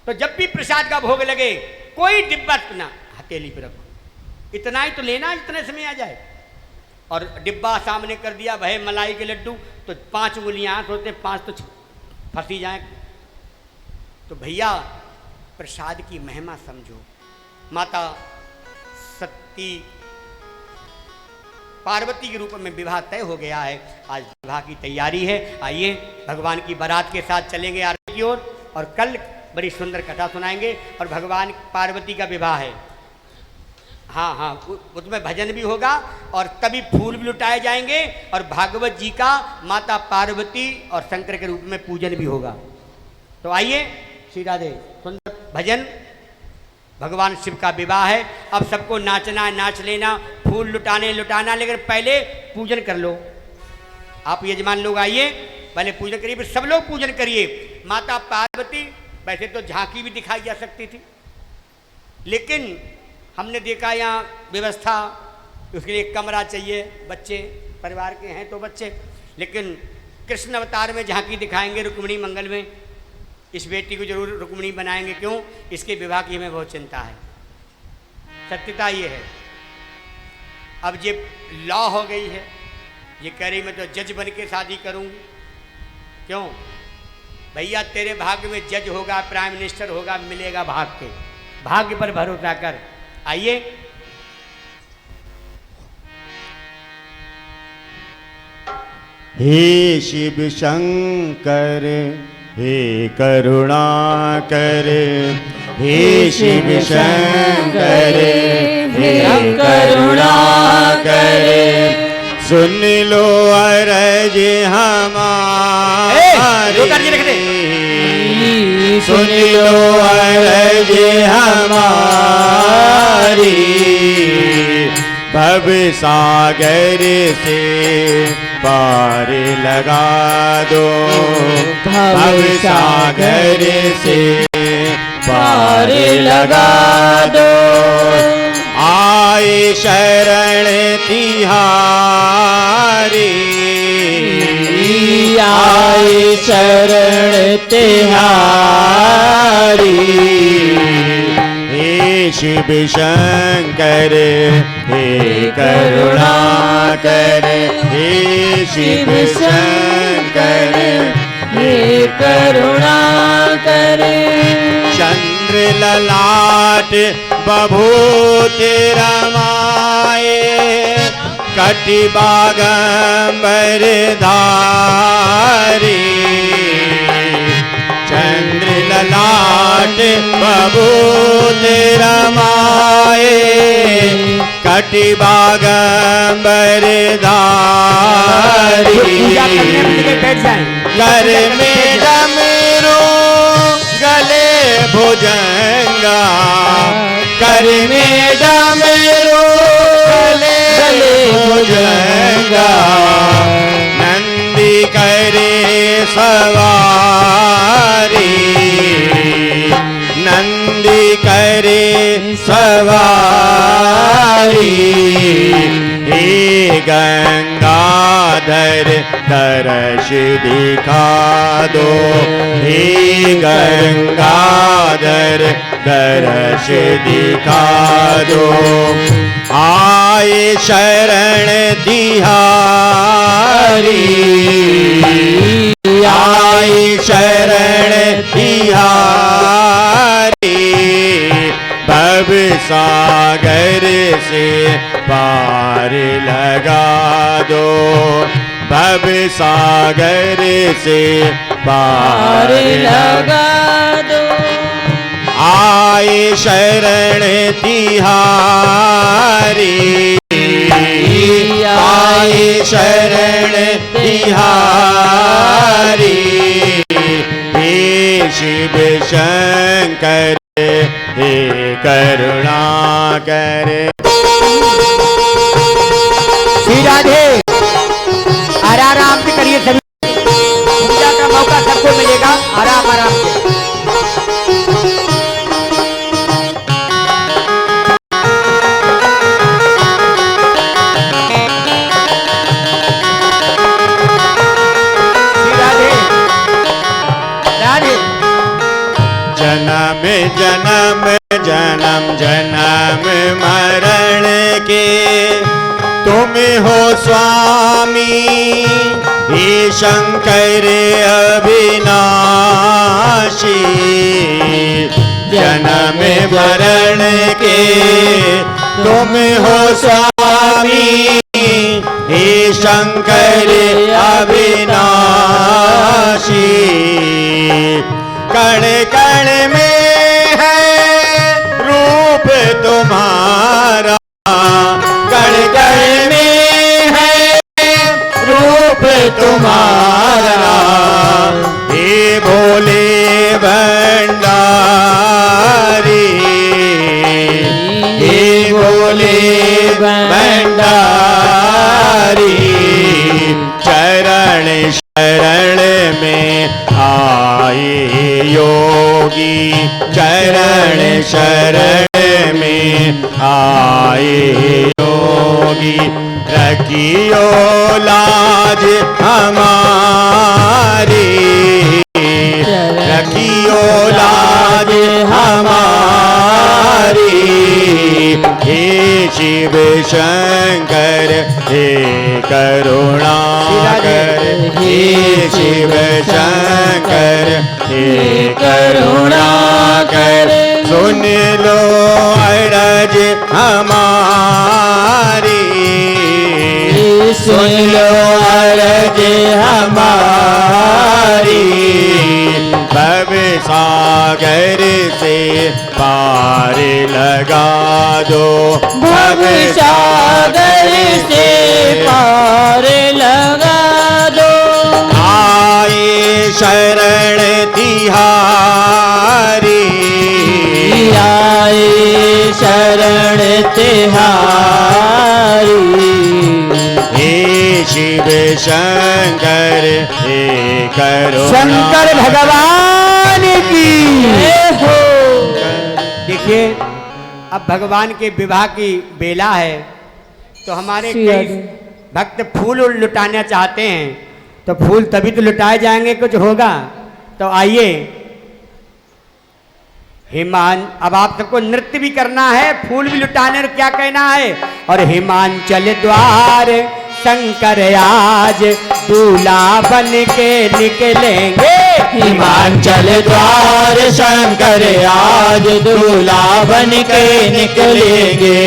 तो जब भी प्रसाद का भोग लगे, कोई डिब्बा ना हथेली पे रखो, इतना ही तो लेना जितने समय आ जाए। और डिब्बा सामने कर दिया, भाई मलाई के लड्डू, तो 5 उंगलियां सोचते 5 तो फंसी जाए। तो भैया प्रसाद की महिमा समझो। माता सती पार्वती के रूप में विवाह तय हो गया है। आज विवाह की तैयारी है। आइए भगवान की बारात के साथ चलेंगे आरती की ओर, और कल बड़ी सुंदर कथा सुनाएंगे। और भगवान पार्वती का विवाह है। हाँ, उसमें भजन भी होगा और तभी फूल भी लुटाए जाएंगे, और भागवत जी का माता पार्वती और शंकर के रूप में पूजन भी होगा। तो आइए, श्री राधे। सुंदर भजन, भगवान शिव का विवाह है। अब सबको नाचना है, नाच लेना, फूल लुटाना, लेकिन पहले पूजन कर लो। आप यजमान लोग आइए, पहले पूजन करिए, फिर सब लोग पूजन करिए। माता पार्वती, वैसे तो झांकी भी दिखाई जा सकती थी, लेकिन हमने देखा यहाँ व्यवस्था, उसके लिए कमरा चाहिए, बच्चे परिवार के हैं तो बच्चे, लेकिन कृष्ण अवतार में झांकी दिखाएंगे रुक्मिणी मंगल में। इस बेटी को जरूर रुक्मिणी बनाएंगे। क्यों? इसके विवाह की हमें बहुत चिंता है। सत्यता ये है। अब ये लॉ हो गई है, ये कह रही मैं तो जज बन के शादी करूंगी। क्यों? भैया तेरे भाग्य में जज होगा, प्राइम मिनिस्टर होगा, मिलेगा भाग के। भाग्य पर भरोसा कर। आइए, हे शिव शंकर हे करुणाकर, हे शिव शंकर हे करुणाकर, सुन लो अरज हमारी, सुन लो अरज हमारी, भव सागर से पार लगा दो, भव सागर से पार लगा दो। आए शरण तिहारी, आए शरण तिहारी, हे शिव शंकर हे करुणाकर, हे शिव शंकर हे करुणाकर। चंद्र ललाट बभूति रमाए, कटि बागंबर धारी, चंद्र ललाट बभूति रमाए, कटि बागंबर धारी। कर में डमरू गले भुजंगा, कर में डमरू गले भुजंगा, नंदी करे सवारी, नंदी करे सवारी, गंगाधर दर्श दिखा दो, हे गंगाधर दर्श दिखा दो। आए शरण तिहारी, आए शरण तिहारी, भव सागर से पार लगा दो, भव सागर से पार लगा दो। आए शरण तिहारी, आए शरण तिहारी, हे शिव शंकर हे करुणाकर। श्री राधे। आराम से करिए, सभी पूजा का मौका सबको मिलेगा, आराम आराम से। जन्म जन्म जन्म जन्म मरण के तुम हो स्वामी, हे शंकर अविनाशी। जन्म मरण के तुम हो स्वामी, हे शंकर अविनाशी। कण कण में है रूप तुम्हारा, कण कण में है रूप तुम्हारा, हे भोले भंडारी, हे भोले भंडारी। चरण शरण में आए योगी, चरण शरण में आए योगी। रखियो लाज हमारी, रखियो लाज हमारी, हे शिव शंकर हे करुणाकर, हे शिव शंकर हे करुणाकर। सुन लो अरज हमारी, सुन लो अरज हमारी। भव सागर से पार लगा दो, भव सागर से पार लगा दो। आए शरण तिहारी, आए शरण तिहारी, हे शिव शंकर हे करुणा। शंकर भगवान की हो। देखिए, अब भगवान के विवाह की बेला है, तो हमारे कई भक्त फूल लुटाना चाहते हैं, तो फूल तभी तो लुटाए जाएंगे, कुछ होगा। तो आइए हिमान, अब आप सबको नृत्य भी करना है, फूल भी लुटाने, और क्या कहना है। और हिमांचल द्वार शंकर आज दूल्हा बन के निकलेंगे, हिमांचल द्वार शंकर आज दूल्हा बन के निकलेंगे।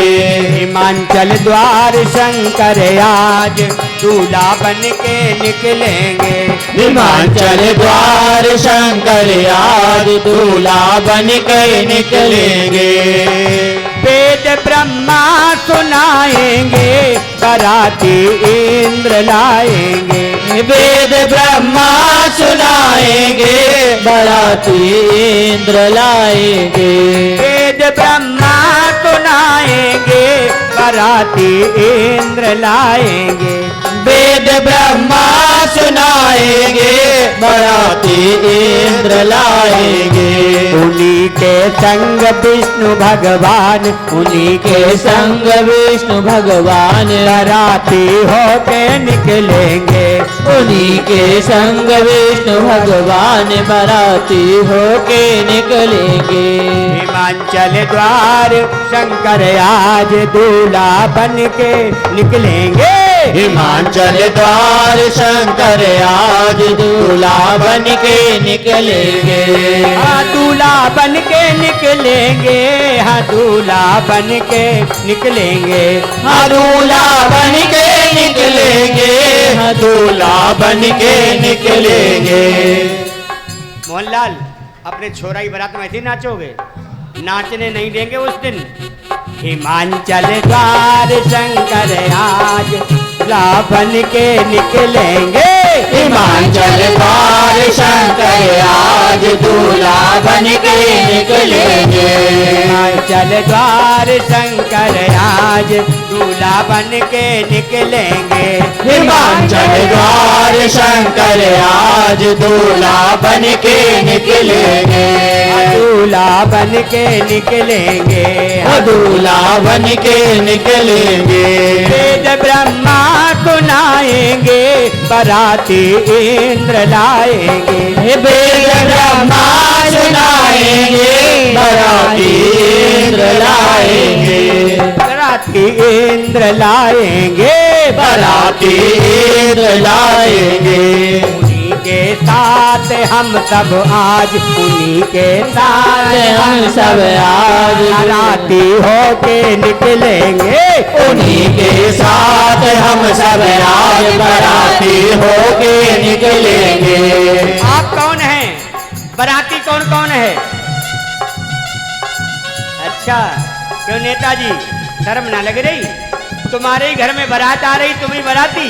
हिमांचल द्वार शंकर आज दूल्हा बन के निकलेंगे, हिमांचल द्वार शंकर आज दूल्हा बन के निकलेंगे। वेद ब्रह्मा सुनाएंगे, बराती इंद्र लाएंगे, वेद ब्रह्मा सुनाएंगे, बराती इंद्र लाएंगे। वेद ब्रह्मा सुनाएंगे, बराती इंद्र लाएंगे, वेद ब्रह्मा सुनाएंगे, बराती इंद्र लाएंगे। उन्हीं के संग विष्णु भगवान, उन्हीं के संग विष्णु भगवान बराती होके निकलेंगे। उन्हीं के संग विष्णु भगवान बराती होके निकलेंगे। हिमांचल द्वार शंकर आज दूल्हा बन के निकलेंगे। हिमांचल द्वार शंकर आज दूल्हा बन के निकलेंगे। हाँ दूल्हा बन के निकलेंगे, हाँ दूल्हा बन के निकलेंगे। हाँ दूल्हा बन के निकलेंगे, हाँ दूल्हा बन के निकलेंगे। मोहनलाल अपने छोरा की बारात में ऐसे ही नाचोगे? नाचने नहीं देंगे उस दिन। हिमांचल द्वार शंकर आज दूल्हा बन के निकलेंगे। हिमांचल द्वार शंकर आज दूल्हा बन के निकलेंगे। हिमांचल द्वार शंकर आज दूल्हा बन के निकलेंगे। हिमांचल द्वार शंकर आज दूल्हा बन के निकलेंगे। दूल्हा बन के निकलेंगे। दूल्हा बन के निकलेंगे। वेद ब्रह्मा सुनाएंगे, बराती इंद्र लाएंगे। वेद ब्रह्मा सुनाएंगे, बराती इंद्र लाएंगे। बराती इंद्र लाएंगे, बराती इंद्र लाएंगे। उन्हीं के साथ हम सब आज, उन्हीं के साथ हम सब आज बराती होके निकलेंगे। उन्हीं के साथ हम सब आज बराती होके निकलेंगे। आप कौन हैं? बराती कौन कौन है? अच्छा क्यों नेताजी शर्म ना लग रही? तुम्हारे ही घर में बारात आ रही, तुम ही बराती?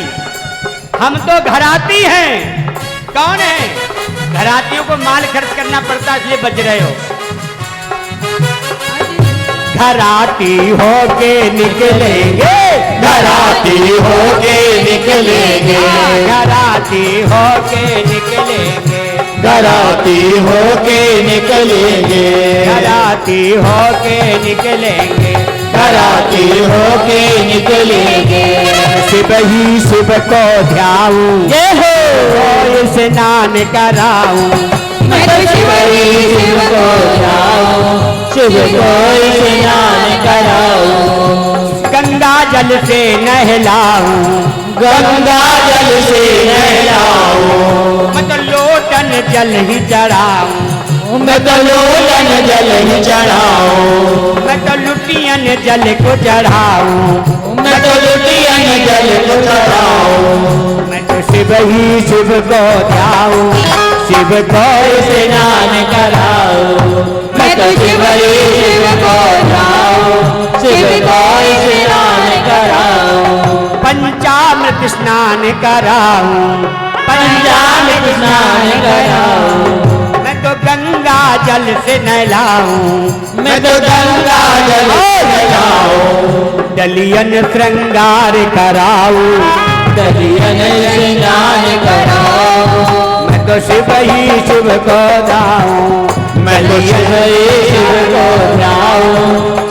हम तो घराती हैं। कौन है? घरातियों को माल खर्च करना पड़ता इसलिए बच रहे हो। घराती होके निकलेंगे, घराती होके निकलेंगे। घराती होके निकलेंगे। घराती होके निकलेंगे। घराती होके निकलेंगे। घराती होके निकलेंगे। शिव ही शिव को ध्याऊं, जय हो स्नान कराऊं। मैं तो शिव ही शिव को ध्याऊं, शिव को स्नान कराऊं। गंगा जल से नहलाऊं, गंगा जल से नहलाऊं। मैं तो लोटन जल ही चढ़ाऊं। मैं तो लोटन जल ही चढ़ाऊं। मैं तो लुटियन जल को चढ़ाऊं। मैं तो लुटियन जल को चढ़ाऊं। मैं तो शिव ही शिव को ध्याऊं, शिव को स्नान कराऊं। मैं तो शिव ही शिव को ध्याऊं, शिव को स्नान कराऊं। पंचामृत स्नान कराऊं। पंचामृत स्नान कराऊं। मैं तो गंगा जल से नहलाऊं। मैं तो गंगा जल से नहलाऊं। डलियन श्रृंगार कराऊं। डलियन स्नान कराऊं। मैं तो शिव ही शिव को ध्याऊं। मैं तो शिव ही शिव को ध्याऊं,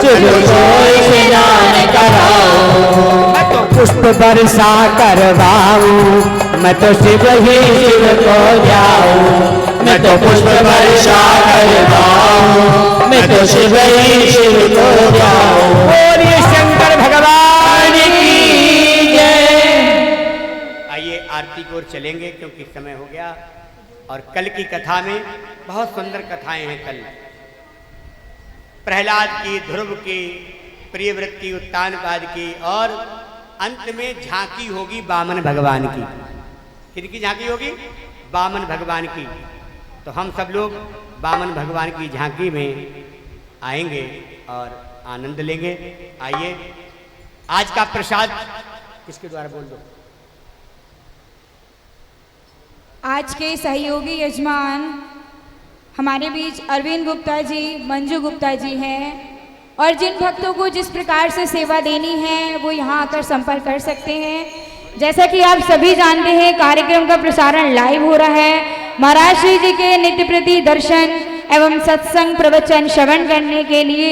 शिव को स्नान कराऊं। मैं तो पुष्प वर्षा करवाऊं। मैं तो शिव ही शिव को ध्याऊं। मैं तो पुष्प वर्षा करवाऊं। मैं तो शिव ही शिव को ध्याऊं। बोलिए शंकर भगवान की जय। आइए आरती की ओर चलेंगे क्योंकि समय हो गया। और कल की कथा में बहुत सुंदर कथाएं हैं। कल प्रहलाद की, ध्रुव की, प्रियव्रत की, उत्तानपाद की, और अंत में झांकी होगी वामन भगवान की। किनकी झांकी होगी? वामन भगवान की। तो हम सब लोग वामन भगवान की झांकी में आएंगे और आनंद लेंगे। आइए आज का प्रसाद किसके द्वारा बोल दो? आज के सहयोगी यजमान हमारे बीच अरविंद गुप्ता जी, मंजू गुप्ता जी हैं। और जिन भक्तों को जिस प्रकार से सेवा देनी है वो यहाँ आकर संपर्क कर सकते हैं। जैसा कि आप सभी जानते हैं कार्यक्रम का प्रसारण लाइव हो रहा है। महाराज श्री जी के नित्य प्रति दर्शन एवं सत्संग प्रवचन श्रवण करने के लिए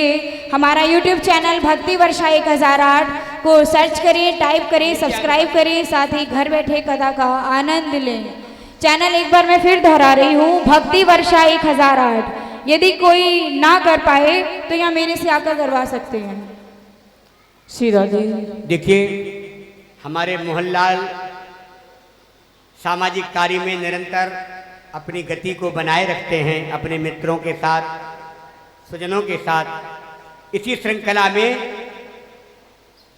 हमारा YouTube चैनल भक्ति वर्षा 1008 को सर्च करें, टाइप करें, सब्सक्राइब करें, साथ ही घर बैठे कथा का आनंद लें। चैनल एक बार मैं फिर दोहरा रही हूँ, भक्ति वर्षा 1008। यदि कोई ना कर पाए तो यहाँ मेरे से आकर करवा सकते हैं। सीधा जी। देखिए, हमारे मोहनलाल सामाजिक कार्य में निरंतर अपनी गति को बनाए रखते हैं, अपने मित्रों के साथ, स्वजनों के साथ। इसी श्रृंखला में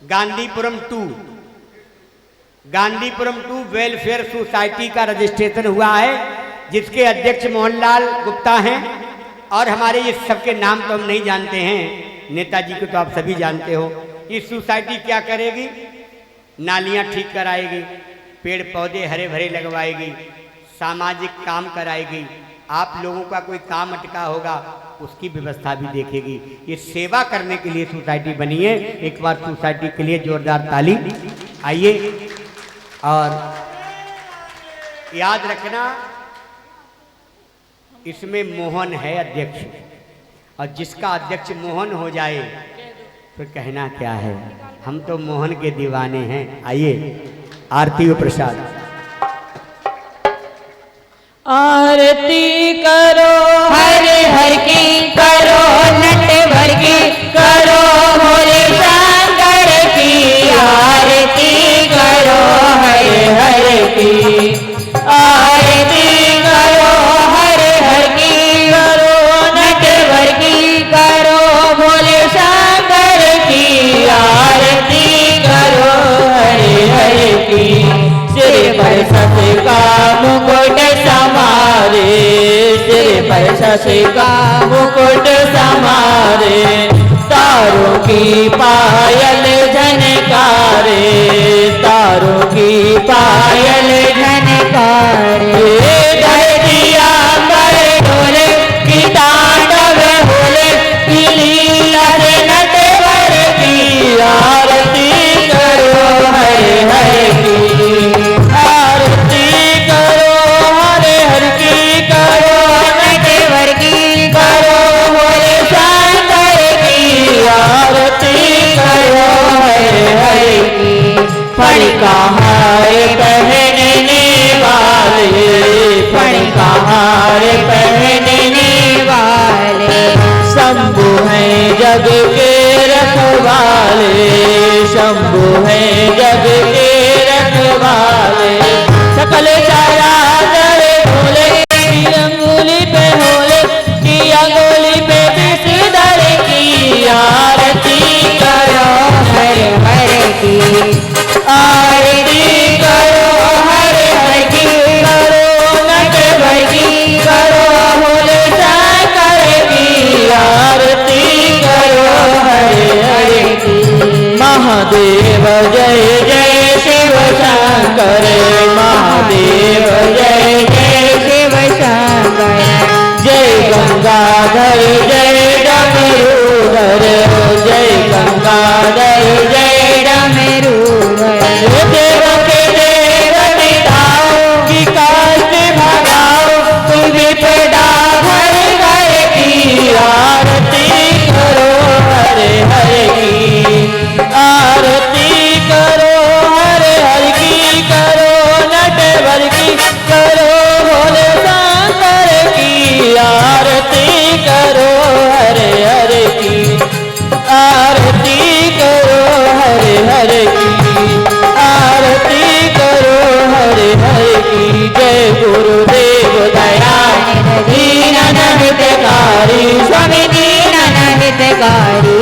गांधीपुरम 2 वेलफेयर सोसाइटी का रजिस्ट्रेशन हुआ है, जिसके अध्यक्ष मोहनलाल गुप्ता हैं। और हमारे ये सबके नाम तो हम नहीं जानते हैं, नेताजी को तो आप सभी जानते हो। ये सोसाइटी क्या करेगी? नालियाँ ठीक कराएगी, पेड़ पौधे हरे भरे लगवाएगी, सामाजिक काम कराएगी, आप लोगों का कोई काम अटका होगा उसकी व्यवस्था भी देखेगी। ये सेवा करने के लिए सोसाइटी बनी है। एक बार सोसाइटी के लिए जोरदार ताली। आइए, और याद रखना, इसमें मोहन है अध्यक्ष, और जिसका अध्यक्ष मोहन हो जाए फिर कहना क्या है। हम तो मोहन के दीवाने हैं। आइए, आरती और प्रसाद। आरती करो हर हर की, करो नटवर की, करो भोले शंकर की। आरती करो हर हर की, आरती करो हर हर की, करो नटवर की, करो भोले शंकर की। आरती करो हर हर की। सिर पर सस का मुकुट समारे, सिर पर सस का मुकुट समारे, तारों की पायल झनकारे, तारों की पायल झनकारे। धरतिया पर डोले की तांडव होले, की लीला से नटवर की। आरती करो हर हर की, आरती करो हर हर की, करो नटवर की, करो भोले शंकर की। आरती करो हर हर की। फणिका हार पहनने वाले, फणिका हार पहनने वाले, शंभु हैं जग के रखवाले, शंभु हैं जग के रखवाले। सकल चराचर भोले की अंगुली पे होले, की अंगुली पे विषधर की। आरती करो हर हर की, आरती करो हर हर की, करो नटवर की, करो भोले शंकर की। आरती करो हर हर की। महादेव जय जय शिव शंकर, महादेव जय जय शिव शंकर। जय गंगाधर जय डमरूधर, जय गंगाधर जय डमरूधर। देव के देव पिताओं की काष्ट भगाओ, तुम विपदा हर घर की। आरती करो हर हर की, आरती करो हर हर की, करो नटवर की, करो भोले शंकर की। आरती करो हर हर की, आरती करो हर हर की, आरती करो हर हर की। जय गुरुदेव दयानिधि दीननाथ हितकारी, स्वामी दीननाथ हितकारी।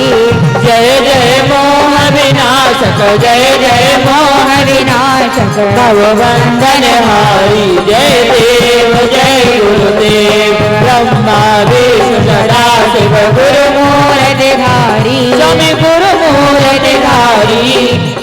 जय जय मोह विनाशक, जय जय मोह विनाशक, भवबंधन हारी। जय देव जय गुरुदेव, ब्रह्मा विष्णु सदा शिव, गुरु मूर्ति धारी, स्वामी गुरु मूर्ति धारी।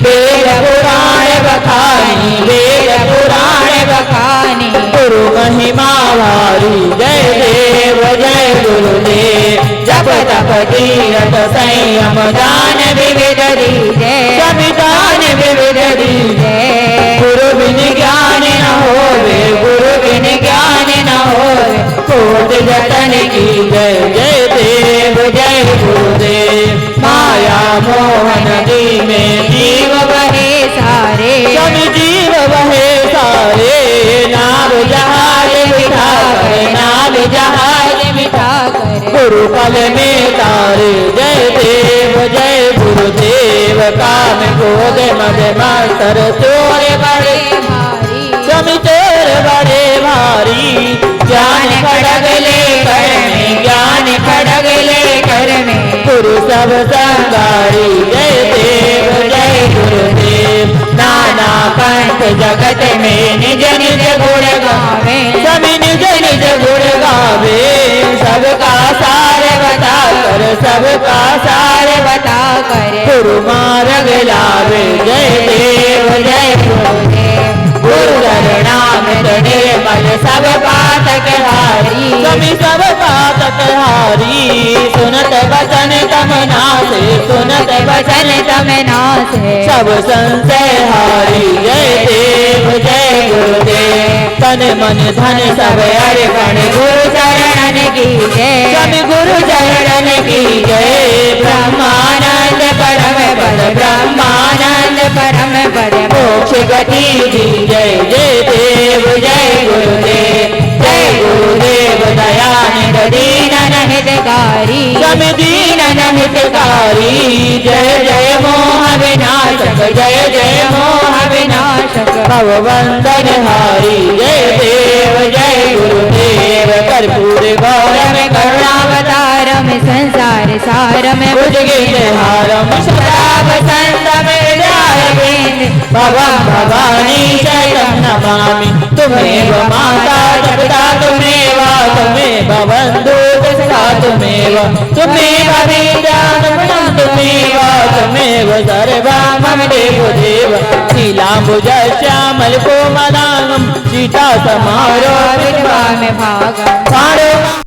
वेद पुराण बखानी, वेद पुराण बखानी, गुरु महिमा भारी। जय देव जय गुरुदेव, जप तप तीरथ संयम दान विविध दीजे, संविधान विविध दीजे। गुरु बिन ज्ञान न होवे, गुरु बिन ज्ञान न होवे, पोत जतन की जय जय देव जय गुरुदेव। माया मोह नदी में जीव बहे सारे सब जीव बहे सारे, नाव जहाज बिठा कर नाव जहाज मिठा कर गुरुपल में तारे जय देव जय गुरुदेव। काम क्रोध मद मातर चोर बड़े भारी स्वामी चोर बड़े भारी, ज्ञान खड़ग ले कर में ज्ञान खड़ग ले कर में गुरु सब संगारी जय देव जय गुरुदेव। नाना पंथ जगत में निज निज गुण गावे सभी निज निज गुण गावे, सबका सार बता कर सबका सार बता कर गुरु मार्ग लावे जय देव जय गुरुदेव। गुरु नाम निर्मल सब पातक हारी सभी सब पातक हारी, सुनत वचन तम नासे सुनत वचन तम नासे सब संशय हारी जय देव जय गुरुदेव। तन मन धन सब अर्पण गुरु चरण की जय सब गुरु चरण की जय। ब्रह्मानंद परम पद ब्रह्मानंद परम पद मोक्ष गति दी जय जय देव जय गुरुदेव। जय गुरुदेव दयानिध दीनन हितकारी सब दीनन हितकारी, जय जय मोह विनाशक जय जय मोह विनाशक भवबंधन हारी जय देव जय गुरुदेव। कर्पूर गौरम करुणावतारम संसार सारम भुजगेन्द्रहारम सदा वसंत भवम भवानी शरणं नमामि। तुम्हें माता जगता तुम्हें बंधु सखा तुम्हें विद्यानंदं तुम्हें सर्वा मम देव। शीलाम्बुज श्यामल कोमलांगं सीता समारोह विद्वान् भागम् पाणो